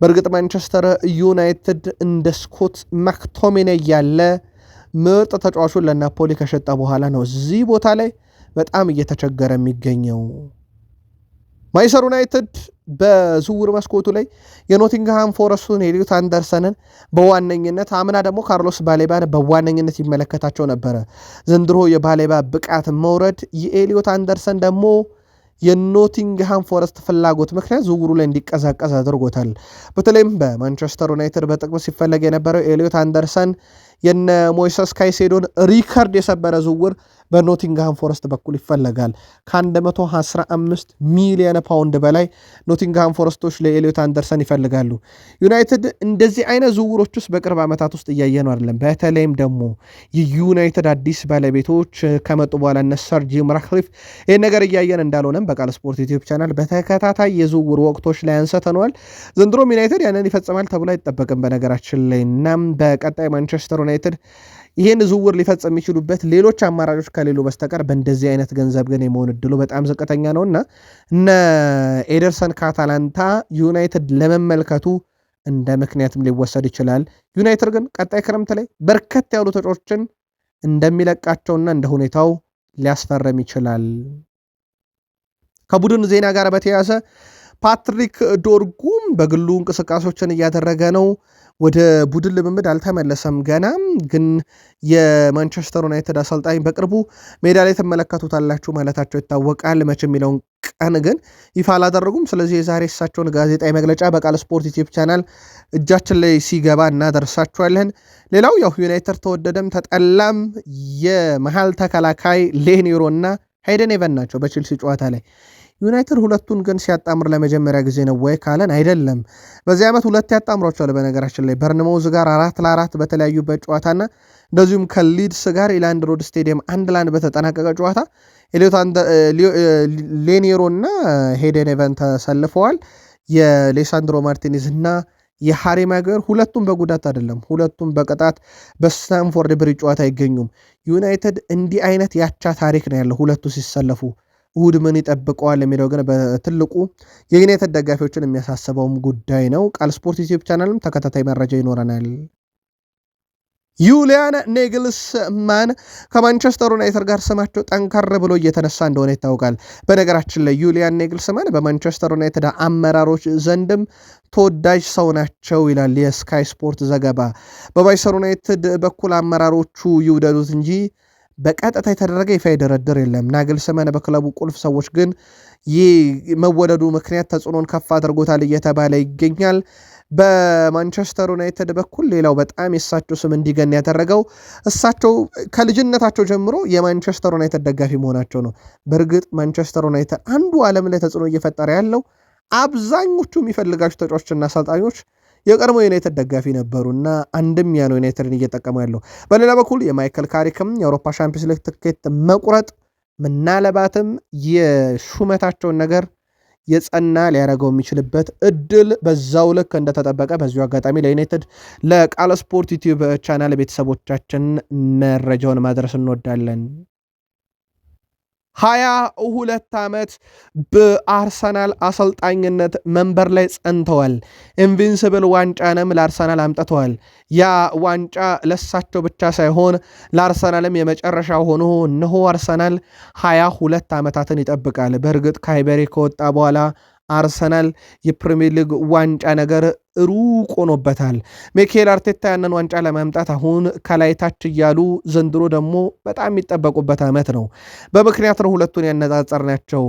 በእርግጥ ማንቸስተር ዩናይትድ እንደ ስኮት ማክቶሚኔ ያለ ምርጥ ተጫዋቹን ለናፖሊ ከሸጠ በኋላ ነው እዚህ ቦታ ላይ በጣም እየተቸገረ የሚገኘው። ማንቸስተር ዩናይትድ በዝውውር መስኮቱ ላይ የኖቲንግሃም ፎረስቱን ኤሊዮት አንደርሰንን በዋነኝነት አምና ደግሞ ካርሎስ ባሌባን በዋነኝነት ይመለከታቸው ነበረ። ዘንድሮ የባሌባ ብቃት መውረድ የኤሊዮት አንደርሰን ደግሞ የኖቲንግሃም ፎረስት ፍላጎት ምክንያት ዝውውሩ ላይ እንዲቀዛቀዝ አድርጎታል። በተለይም በማንቸስተር ዩናይትድ በጥቅም ሲፈለግ የነበረው ኤሊዮት አንደርሰን የነ ሞይሰስ ካይሴዶን ሪከርድ የሰበረ ዝውውር በኖቲንግሃም ፎረስት በኩል ይፈለጋል። ከ115 ሚሊዮን ፓውንድ በላይ ኖቲንግሃም ፎረስቶች ለኤሊዮት አንደርሰን ይፈልጋሉ። ዩናይትድ እንደዚህ አይነት ዝውውሮች ውስጥ በቅርብ ዓመታት ውስጥ እያየ ነው አይደለም። በተለይም ደግሞ የዩናይትድ አዲስ ባለቤቶች ከመጡ በኋላ እነ ሰር ጂም ራትክሊፍ ይህን ነገር እያየን እንዳልሆነም በቃል ስፖርት ዩቲዩብ ቻናል በተከታታይ የዝውውር ወቅቶች ላይ አንስተነዋል። ዘንድሮም ዩናይትድ ያንን ይፈጽማል ተብሎ አይጠበቅም በነገራችን ላይ። እናም በቀጣይ ማንቸስተር ዩናይትድ ይህን ዝውውር ሊፈጽም የሚችሉበት ሌሎች አማራጮች ከሌሉ በስተቀር በእንደዚህ አይነት ገንዘብ ግን የመሆን እድሉ በጣም ዝቅተኛ ነውና እነ ኤደርሰን ከአታላንታ ዩናይትድ ለመመልከቱ እንደ ምክንያትም ሊወሰድ ይችላል። ዩናይትድ ግን ቀጣይ ክረምት ላይ በርከት ያሉ ተጫዋቾችን እንደሚለቃቸውና እንደ ሁኔታው ሊያስፈርም ይችላል። ከቡድን ዜና ጋር በተያያዘ ፓትሪክ ዶርጉም በግሉ እንቅስቃሴዎችን እያደረገ ነው። ወደ ቡድን ልምምድ አልተመለሰም ገና። ግን የማንቸስተር ዩናይትድ አሰልጣኝ በቅርቡ ሜዳ ላይ ትመለከቱታላችሁ ማለታቸው ይታወቃል። መቼ የሚለውን ቀን ግን ይፋ አላደረጉም። ስለዚህ የዛሬ እሳቸውን ጋዜጣዊ መግለጫ በቃል ስፖርት ዩቲዩብ ቻናል እጃችን ላይ ሲገባ እናደርሳችኋለን። ሌላው ያው ዩናይትድ ተወደደም ተጠላም የመሃል ተከላካይ ሌኒሮ እና ሃይደን ኤቨን ናቸው በቼልሲ ጨዋታ ላይ። ዩናይትድ ሁለቱን ግን ሲያጣምር ለመጀመሪያ ጊዜ ነው ወይ ካለን አይደለም። በዚህ ዓመት ሁለት ያጣምሯቸዋል። በነገራችን ላይ በርንማውዝ ጋር 4-4 በተለያዩበት ጨዋታና እንደዚሁም ከሊድስ ጋር ኢላንድ ሮድ ስቴዲየም 1-1 በተጠናቀቀ ጨዋታ ሌኒሮ እና ሄደን ኤቨን ተሰልፈዋል። የሌሳንድሮ ማርቲኔዝ እና የሃሪ ማጓየር ሁለቱም በጉዳት አይደለም፣ ሁለቱም በቅጣት በስታንፎርድ ብሪጅ ጨዋታ አይገኙም። ዩናይትድ እንዲህ አይነት ያቻ ታሪክ ነው ያለው ሁለቱ ሲሰለፉ። እሁድ ምን ይጠብቀዋል የሚለው ግን በትልቁ የዩናይትድ ደጋፊዎችን የሚያሳስበውም ጉዳይ ነው። ቃል ስፖርት ዩቲዩብ ቻናልም ተከታታይ መረጃ ይኖረናል። ዩሊያን ኔግልስማን ከማንቸስተር ዩናይትድ ጋር ስማቸው ጠንከር ብሎ እየተነሳ እንደሆነ ይታወቃል። በነገራችን ላይ ዩሊያን ኔግልስማን በማንቸስተር ዩናይትድ አመራሮች ዘንድም ተወዳጅ ሰው ናቸው ይላል የስካይ ስፖርት ዘገባ። በማንቸስተር ዩናይትድ በኩል አመራሮቹ ይውደዱት እንጂ በቀጥታ የተደረገ ይፋ ድርድር የለም። ናግልስማን በክለቡ ቁልፍ ሰዎች ግን ይህ መወደዱ ምክንያት ተጽዕኖን ከፍ አድርጎታል እየተባለ ይገኛል። በማንቸስተር ዩናይትድ በኩል ሌላው በጣም የእሳቸው ስም እንዲገን ያደረገው እሳቸው ከልጅነታቸው ጀምሮ የማንቸስተር ዩናይትድ ደጋፊ መሆናቸው ነው። በእርግጥ ማንቸስተር ዩናይትድ አንዱ ዓለም ላይ ተጽዕኖ እየፈጠረ ያለው አብዛኞቹ የሚፈልጋቸው ተጫዋቾችና አሰልጣኞች የቀድሞ ዩናይትድ ደጋፊ ነበሩና አንድም ያ ነው ዩናይትድን እየጠቀሙ ያለው። በሌላ በኩል የማይክል ካሪክም የአውሮፓ ሻምፒዮንስ ሊግ ትኬት መቁረጥ ምናልባትም የሹመታቸውን ነገር የጸና ሊያደርገው የሚችልበት እድል በዛው ልክ እንደተጠበቀ በዚሁ አጋጣሚ ለዩናይትድ ለቃል ስፖርት ዩቲዩብ ቻናል ቤተሰቦቻችን መረጃውን ማድረስ እንወዳለን። 22 ዓመት በአርሰናል አሰልጣኝነት መንበር ላይ ጸንተዋል። ኢንቪንሲብል ዋንጫንም ለአርሰናል አምጥተዋል። ያ ዋንጫ ለሳቸው ብቻ ሳይሆን ለአርሰናልም የመጨረሻ ሆኖ እነሆ አርሰናል 22 ዓመታትን ይጠብቃል። በእርግጥ ካይበሪ ከወጣ በኋላ አርሰናል የፕሪሚየር ሊግ ዋንጫ ነገር ሩቅ ሆኖበታል። ሚኬል አርቴታ ያንን ዋንጫ ለማምጣት አሁን ከላይ ታች እያሉ ዘንድሮ ደግሞ በጣም የሚጠበቁበት ዓመት ነው። በምክንያት ነው ሁለቱን ያነጻጸርናቸው።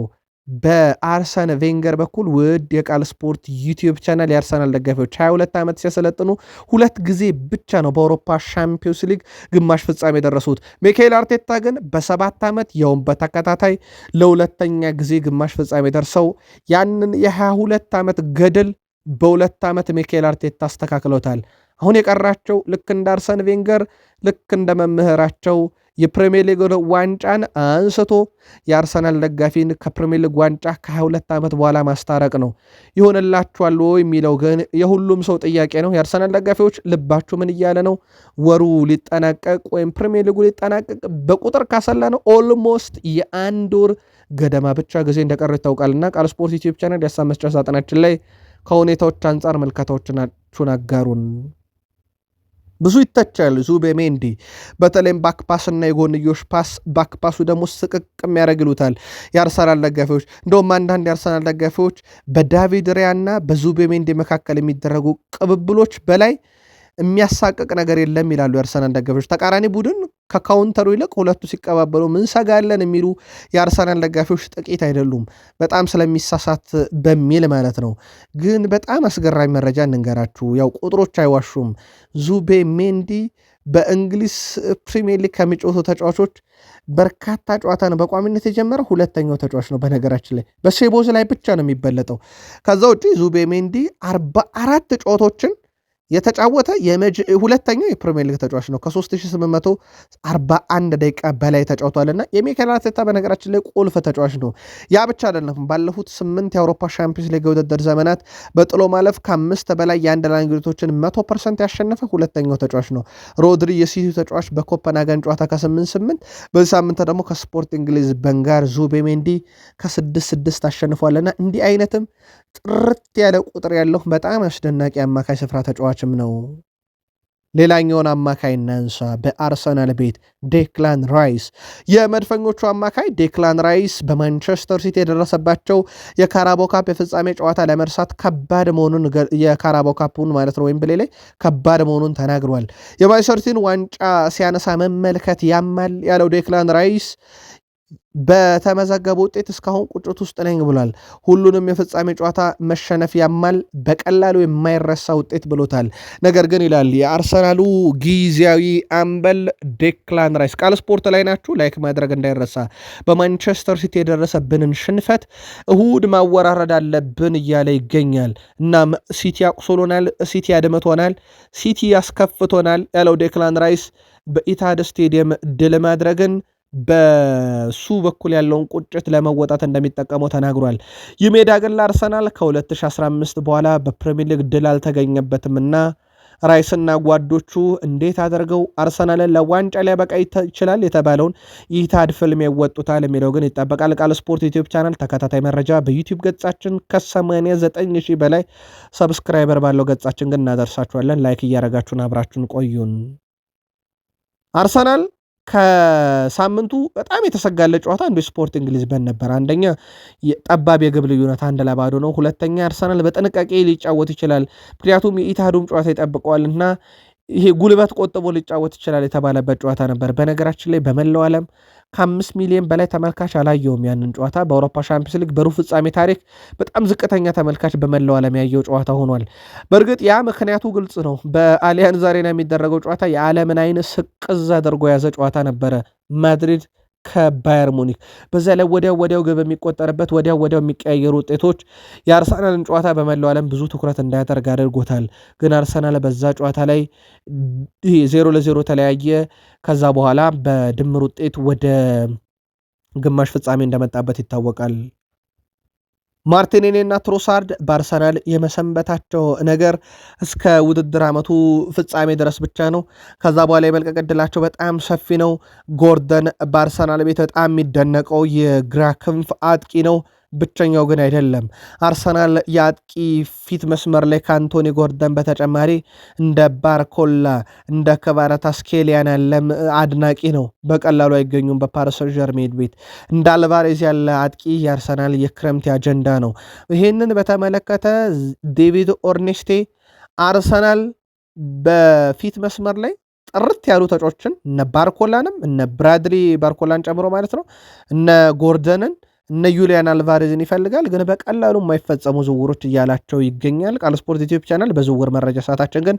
በአርሰን ቬንገር በኩል ውድ የቃል ስፖርት ዩቲዩብ ቻናል የአርሰናል ደጋፊዎች 22 ዓመት ሲያሰለጥኑ 2 ጊዜ ብቻ ነው በአውሮፓ ሻምፒዮንስ ሊግ ግማሽ ፍጻሜ የደረሱት። ሚካኤል አርቴታ ግን በ7 ዓመት ያውም በተከታታይ ለሁለተኛ ጊዜ ግማሽ ፍጻሜ ደርሰው ያንን የ22 ዓመት ገድል በ2 ዓመት ሚካኤል አርቴታ አስተካክለውታል። አሁን የቀራቸው ልክ እንደ አርሰን ቬንገር ልክ እንደ መምህራቸው የፕሪሚየር ሊግ ዋንጫን አንስቶ የአርሰናል ደጋፊን ከፕሪሚየር ሊግ ዋንጫ ከ22 ዓመት በኋላ ማስታረቅ ነው። ይሆንላችኋል የሚለው ግን የሁሉም ሰው ጥያቄ ነው። የአርሰናል ደጋፊዎች ልባችሁ ምን እያለ ነው? ወሩ ሊጠናቀቅ ወይም ፕሪሚየር ሊጉ ሊጠናቀቅ በቁጥር ካሰላ ነው ኦልሞስት የአንድ ወር ገደማ ብቻ ጊዜ እንደቀረው ይታወቃልና ቃል ስፖርት ዩቲዩብ ቻናል የሀሳብ መስጫ ሳጥናችን ላይ ከሁኔታዎች አንጻር መልከታዎቻችሁን አጋሩን። ብዙ ይተቻል ዙቤሜንዲ በተለይም ባክፓስና የጎንዮሽ ፓስ ባክፓሱ ደግሞ ስቅቅ የሚያደርግ ይሉታል የአርሰናል ደጋፊዎች። እንደውም አንዳንድ የአርሰናል ደጋፊዎች በዳቪድ ሪያና በዙቤሜንዲ መካከል የሚደረጉ ቅብብሎች በላይ የሚያሳቅቅ ነገር የለም ይላሉ የአርሰናል ደጋፊዎች። ተቃራኒ ቡድን ከካውንተሩ ይልቅ ሁለቱ ሲቀባበሉ ምን ሰጋለን የሚሉ የአርሰናል ደጋፊዎች ጥቂት አይደሉም፣ በጣም ስለሚሳሳት በሚል ማለት ነው። ግን በጣም አስገራሚ መረጃ እንንገራችሁ፣ ያው ቁጥሮች አይዋሹም። ዙቤ ሜንዲ በእንግሊዝ ፕሪሚየር ሊግ ከሚጫወቱ ተጫዋቾች በርካታ ጨዋታን በቋሚነት የጀመረ ሁለተኛው ተጫዋች ነው። በነገራችን ላይ በሴቦዝ ላይ ብቻ ነው የሚበለጠው። ከዛ ውጭ ዙቤ ሜንዲ 44 ጨዋታዎችን የተጫወተ ሁለተኛው የፕሪሚየር ሊግ ተጫዋች ነው። ከ3841 ደቂቃ በላይ ተጫውቷልና የሚካኤል አርቴታ በነገራችን ላይ ቁልፍ ተጫዋች ነው። ያ ብቻ አይደለም። ባለፉት 8 የአውሮፓ ሻምፒዮንስ ሊግ ውድድር ዘመናት በጥሎ ማለፍ ከ5 በላይ የአንድ ላይን ግጥቶችን 100% ያሸነፈ ሁለተኛው ተጫዋች ነው። ሮድሪ የሲቲ ተጫዋች በኮፐንሃገን ጨዋታ ከ8-8 በዚህ ሳምንት ደግሞ ከስፖርቲንግ ሊዝበን ጋር ዙቤሜንዲ ከ6-6 አሸንፏልና እንዲህ አይነትም ጥርት ያለ ቁጥር ያለው በጣም አስደናቂ አማካይ ስፍራ ተጫዋችም ነው። ሌላኛውን አማካይ እናንሳ። በአርሰናል ቤት ዴክላን ራይስ፣ የመድፈኞቹ አማካይ ዴክላን ራይስ በማንቸስተር ሲቲ የደረሰባቸው የካራቦ ካፕ የፍጻሜ ጨዋታ ለመርሳት ከባድ መሆኑን የካራቦ ካፑን ማለት ነው ወይም ብሌ ላይ ከባድ መሆኑን ተናግሯል። የማንቸስተር ሲቲን ዋንጫ ሲያነሳ መመልከት ያማል ያለው ዴክላን ራይስ በተመዘገበ ውጤት እስካሁን ቁጭት ውስጥ ነኝ ብሏል። ሁሉንም የፍጻሜ ጨዋታ መሸነፍ ያማል፣ በቀላሉ የማይረሳ ውጤት ብሎታል። ነገር ግን ይላል የአርሰናሉ ጊዜያዊ አምበል ዴክላን ራይስ። ቃል ስፖርት ላይ ናችሁ፣ ላይክ ማድረግ እንዳይረሳ። በማንቸስተር ሲቲ የደረሰብንን ሽንፈት እሁድ ማወራረድ አለብን እያለ ይገኛል። እናም ሲቲ አቁስሎናል፣ ሲቲ አድምቶናል፣ ሲቲ ያስከፍቶናል ያለው ዴክላን ራይስ በኢታድ ስቴዲየም ድል ማድረግን በሱ በኩል ያለውን ቁጭት ለመወጣት እንደሚጠቀመው ተናግሯል። ይህ ሜዳ ግን ለአርሰናል ከ2015 በኋላ በፕሪሚየር ሊግ ድል አልተገኘበትምና ራይስና ጓዶቹ እንዴት አድርገው አርሰናልን ለዋንጫ ሊያበቃ ይችላል የተባለውን ኢታድ ፍልም ይወጡታል የሚለው ግን ይጠበቃል። ቃል ስፖርት ዩቲዩብ ቻናል ተከታታይ መረጃ በዩቲዩብ ገጻችን ከ89 ሺህ በላይ ሰብስክራይበር ባለው ገጻችን ግን እናደርሳችኋለን። ላይክ እያረጋችሁን አብራችሁን ቆዩን። አርሰናል ከሳምንቱ በጣም የተሰጋለ ጨዋታ አንዱ ስፖርቲንግ ሊዝበን ነበር። አንደኛ ጠባብ የግብ ልዩነት 1-0 ነው። ሁለተኛ አርሰናል በጥንቃቄ ሊጫወት ይችላል፣ ምክንያቱም የኢታዱም ጨዋታ ይጠብቀዋልና ይሄ ጉልበት ቆጥቦ ሊጫወት ይችላል የተባለበት ጨዋታ ነበር። በነገራችን ላይ በመላው ዓለም ከ5 ሚሊዮን በላይ ተመልካች አላየውም ያንን ጨዋታ። በአውሮፓ ሻምፒዮንስ ሊግ በሩብ ፍጻሜ ታሪክ በጣም ዝቅተኛ ተመልካች በመላው ዓለም ያየው ጨዋታ ሆኗል። በእርግጥ ያ ምክንያቱ ግልጽ ነው። በአሊያንዝ አሬና የሚደረገው ጨዋታ የዓለምን አይን ስቅዝ አድርጎ የያዘ ጨዋታ ነበረ። ማድሪድ ከባየር ሙኒክ በዛ ላይ ወዲያው ግብ የሚቆጠርበት ወዲያው የሚቀያየሩ ውጤቶች የአርሰናልን ጨዋታ በመላው ዓለም ብዙ ትኩረት እንዳያደርግ አድርጎታል። ግን አርሰናል በዛ ጨዋታ ላይ 0-0 ተለያየ። ከዛ በኋላ በድምር ውጤት ወደ ግማሽ ፍጻሜ እንደመጣበት ይታወቃል። ማርቲኔሊ እና ትሮሳርድ በአርሰናል የመሰንበታቸው ነገር እስከ ውድድር ዓመቱ ፍጻሜ ድረስ ብቻ ነው። ከዛ በኋላ የመልቀቅ ዕድላቸው በጣም ሰፊ ነው። ጎርደን በአርሰናል ቤት በጣም የሚደነቀው የግራ ክንፍ አጥቂ ነው። ብቸኛው ግን አይደለም። አርሰናል የአጥቂ ፊት መስመር ላይ ከአንቶኒ ጎርደን በተጨማሪ እንደ ባርኮላ እንደ ክቫራትስኬሊያን ያለ አድናቂ ነው። በቀላሉ አይገኙም በፓሪስ ሰን ዠርሜን ቤት። እንደ አልቫሬዝ ያለ አጥቂ የአርሰናል የክረምት አጀንዳ ነው። ይህንን በተመለከተ ዴቪድ ኦርኔስቴ አርሰናል በፊት መስመር ላይ ጥርት ያሉ ተጫዋቾችን እነ ባርኮላንም እነ ብራድሊ ባርኮላን ጨምሮ ማለት ነው እነ ጎርደንን እነ ዩሊያን አልቫሬዝን ይፈልጋል፣ ግን በቀላሉ የማይፈጸሙ ዝውውሮች እያላቸው ይገኛል። ቃል ስፖርት ዩቲዩብ ቻናል በዝውውር መረጃ ሰዓታችን ግን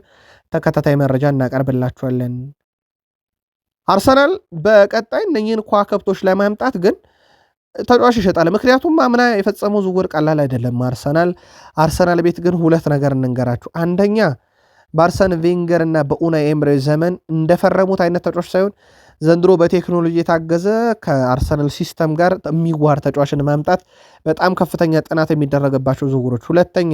ተከታታይ መረጃ እናቀርብላችኋለን። አርሰናል በቀጣይ እነኚህን ከዋክብቶች ለማምጣት ግን ተጫዋች ይሸጣል። ምክንያቱም አምና የፈጸመው ዝውውር ቀላል አይደለም። አርሰናል ቤት ግን ሁለት ነገር እንንገራችሁ። አንደኛ በአርሰን ቬንገር እና በኡናይ ኤምሬ ዘመን እንደፈረሙት አይነት ተጫዋች ሳይሆን ዘንድሮ በቴክኖሎጂ የታገዘ ከአርሰናል ሲስተም ጋር የሚዋር ተጫዋችን ማምጣት በጣም ከፍተኛ ጥናት የሚደረግባቸው ዝውውሮች። ሁለተኛ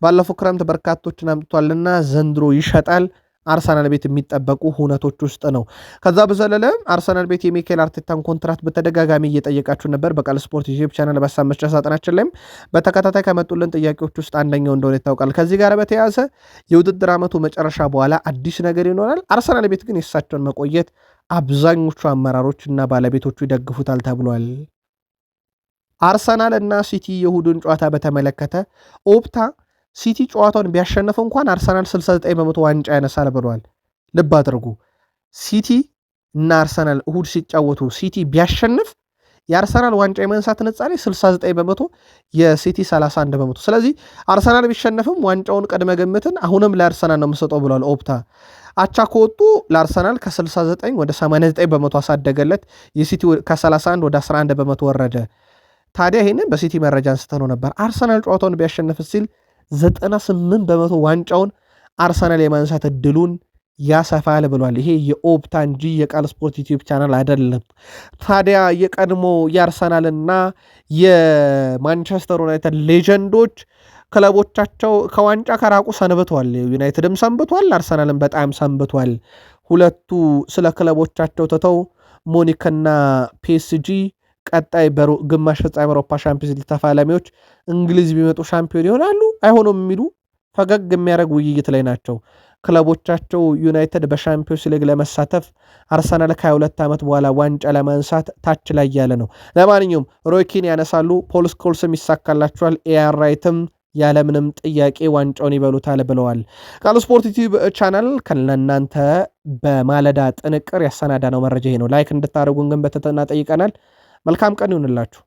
ባለፈው ክረምት በርካቶችን አምጥቷልና ዘንድሮ ይሸጣል። አርሰናል ቤት የሚጠበቁ ሁነቶች ውስጥ ነው። ከዛ በዘለለ አርሰናል ቤት የሚካኤል አርቴታን ኮንትራት በተደጋጋሚ እየጠየቃችሁ ነበር። በቃል ስፖርት ዩቲዩብ ቻናል በሀሳብ መስጫ ሳጥናችን ላይም በተከታታይ ከመጡልን ጥያቄዎች ውስጥ አንደኛው እንደሆነ ይታወቃል። ከዚህ ጋር በተያያዘ የውድድር ዓመቱ መጨረሻ በኋላ አዲስ ነገር ይኖራል። አርሰናል ቤት ግን የእሳቸውን መቆየት አብዛኞቹ አመራሮች እና ባለቤቶቹ ይደግፉታል ተብሏል። አርሰናል እና ሲቲ የእሁዱን ጨዋታ በተመለከተ ኦፕታ ሲቲ ጨዋታውን ቢያሸንፍ እንኳን አርሰናል 69 በመቶ ዋንጫ ያነሳል ብለዋል። ልብ አድርጉ። ሲቲ እና አርሰናል እሁድ ሲጫወቱ ሲቲ ቢያሸንፍ የአርሰናል ዋንጫ የመንሳት ንጻሬ 69 በመቶ፣ የሲቲ 31 በመቶ። ስለዚህ አርሰናል ቢሸነፍም ዋንጫውን ቅድመ ግምትን አሁንም ለአርሰናል ነው የምሰጠው ብለዋል ኦፕታ። አቻ ከወጡ ለአርሰናል ከ69 ወደ 89 በመቶ አሳደገለት። የሲቲ ከ31 ወደ 11 በመቶ ወረደ። ታዲያ ይህንን በሲቲ መረጃ አንስተነው ነበር። አርሰናል ጨዋታውን ቢያሸንፍ ሲል 98 በመቶ ዋንጫውን አርሰናል የማንሳት እድሉን ያሰፋል ብሏል። ይሄ የኦፕታ እንጂ የቃል ስፖርት ዩቲዩብ ቻናል አይደለም። ታዲያ የቀድሞ የአርሰናልና የማንቸስተር ዩናይትድ ሌጀንዶች ክለቦቻቸው ከዋንጫ ከራቁ ሰንብቷል። ዩናይትድም ሰንብቷል፣ አርሰናልም በጣም ሰንብቷል። ሁለቱ ስለ ክለቦቻቸው ትተው ሙኒክና ፒኤስጂ ቀጣይ ግማሽ ፍጻሜ አውሮፓ ሻምፒዮንስ ሊግ ተፋላሚዎች እንግሊዝ ቢመጡ ሻምፒዮን ይሆናሉ አይሆኑም የሚሉ ፈገግ የሚያደርግ ውይይት ላይ ናቸው። ክለቦቻቸው ዩናይትድ በሻምፒዮንስ ሊግ ለመሳተፍ፣ አርሰናል ከ22 ዓመት በኋላ ዋንጫ ለማንሳት ታች ላይ ያለ ነው። ለማንኛውም ሮይኪን ያነሳሉ፣ ፖል ስኮልስም ይሳካላቸዋል፣ ኤአር ራይትም ያለምንም ጥያቄ ዋንጫውን ይበሉታል ብለዋል። ቃል ስፖርት ዩቲዩብ ቻናል ከእናንተ በማለዳ ጥንቅር ያሰናዳ ነው መረጃ ይሄ ነው። ላይክ እንድታደርጉን ግን በትህትና ጠይቀናል። መልካም ቀን ይሁንላችሁ።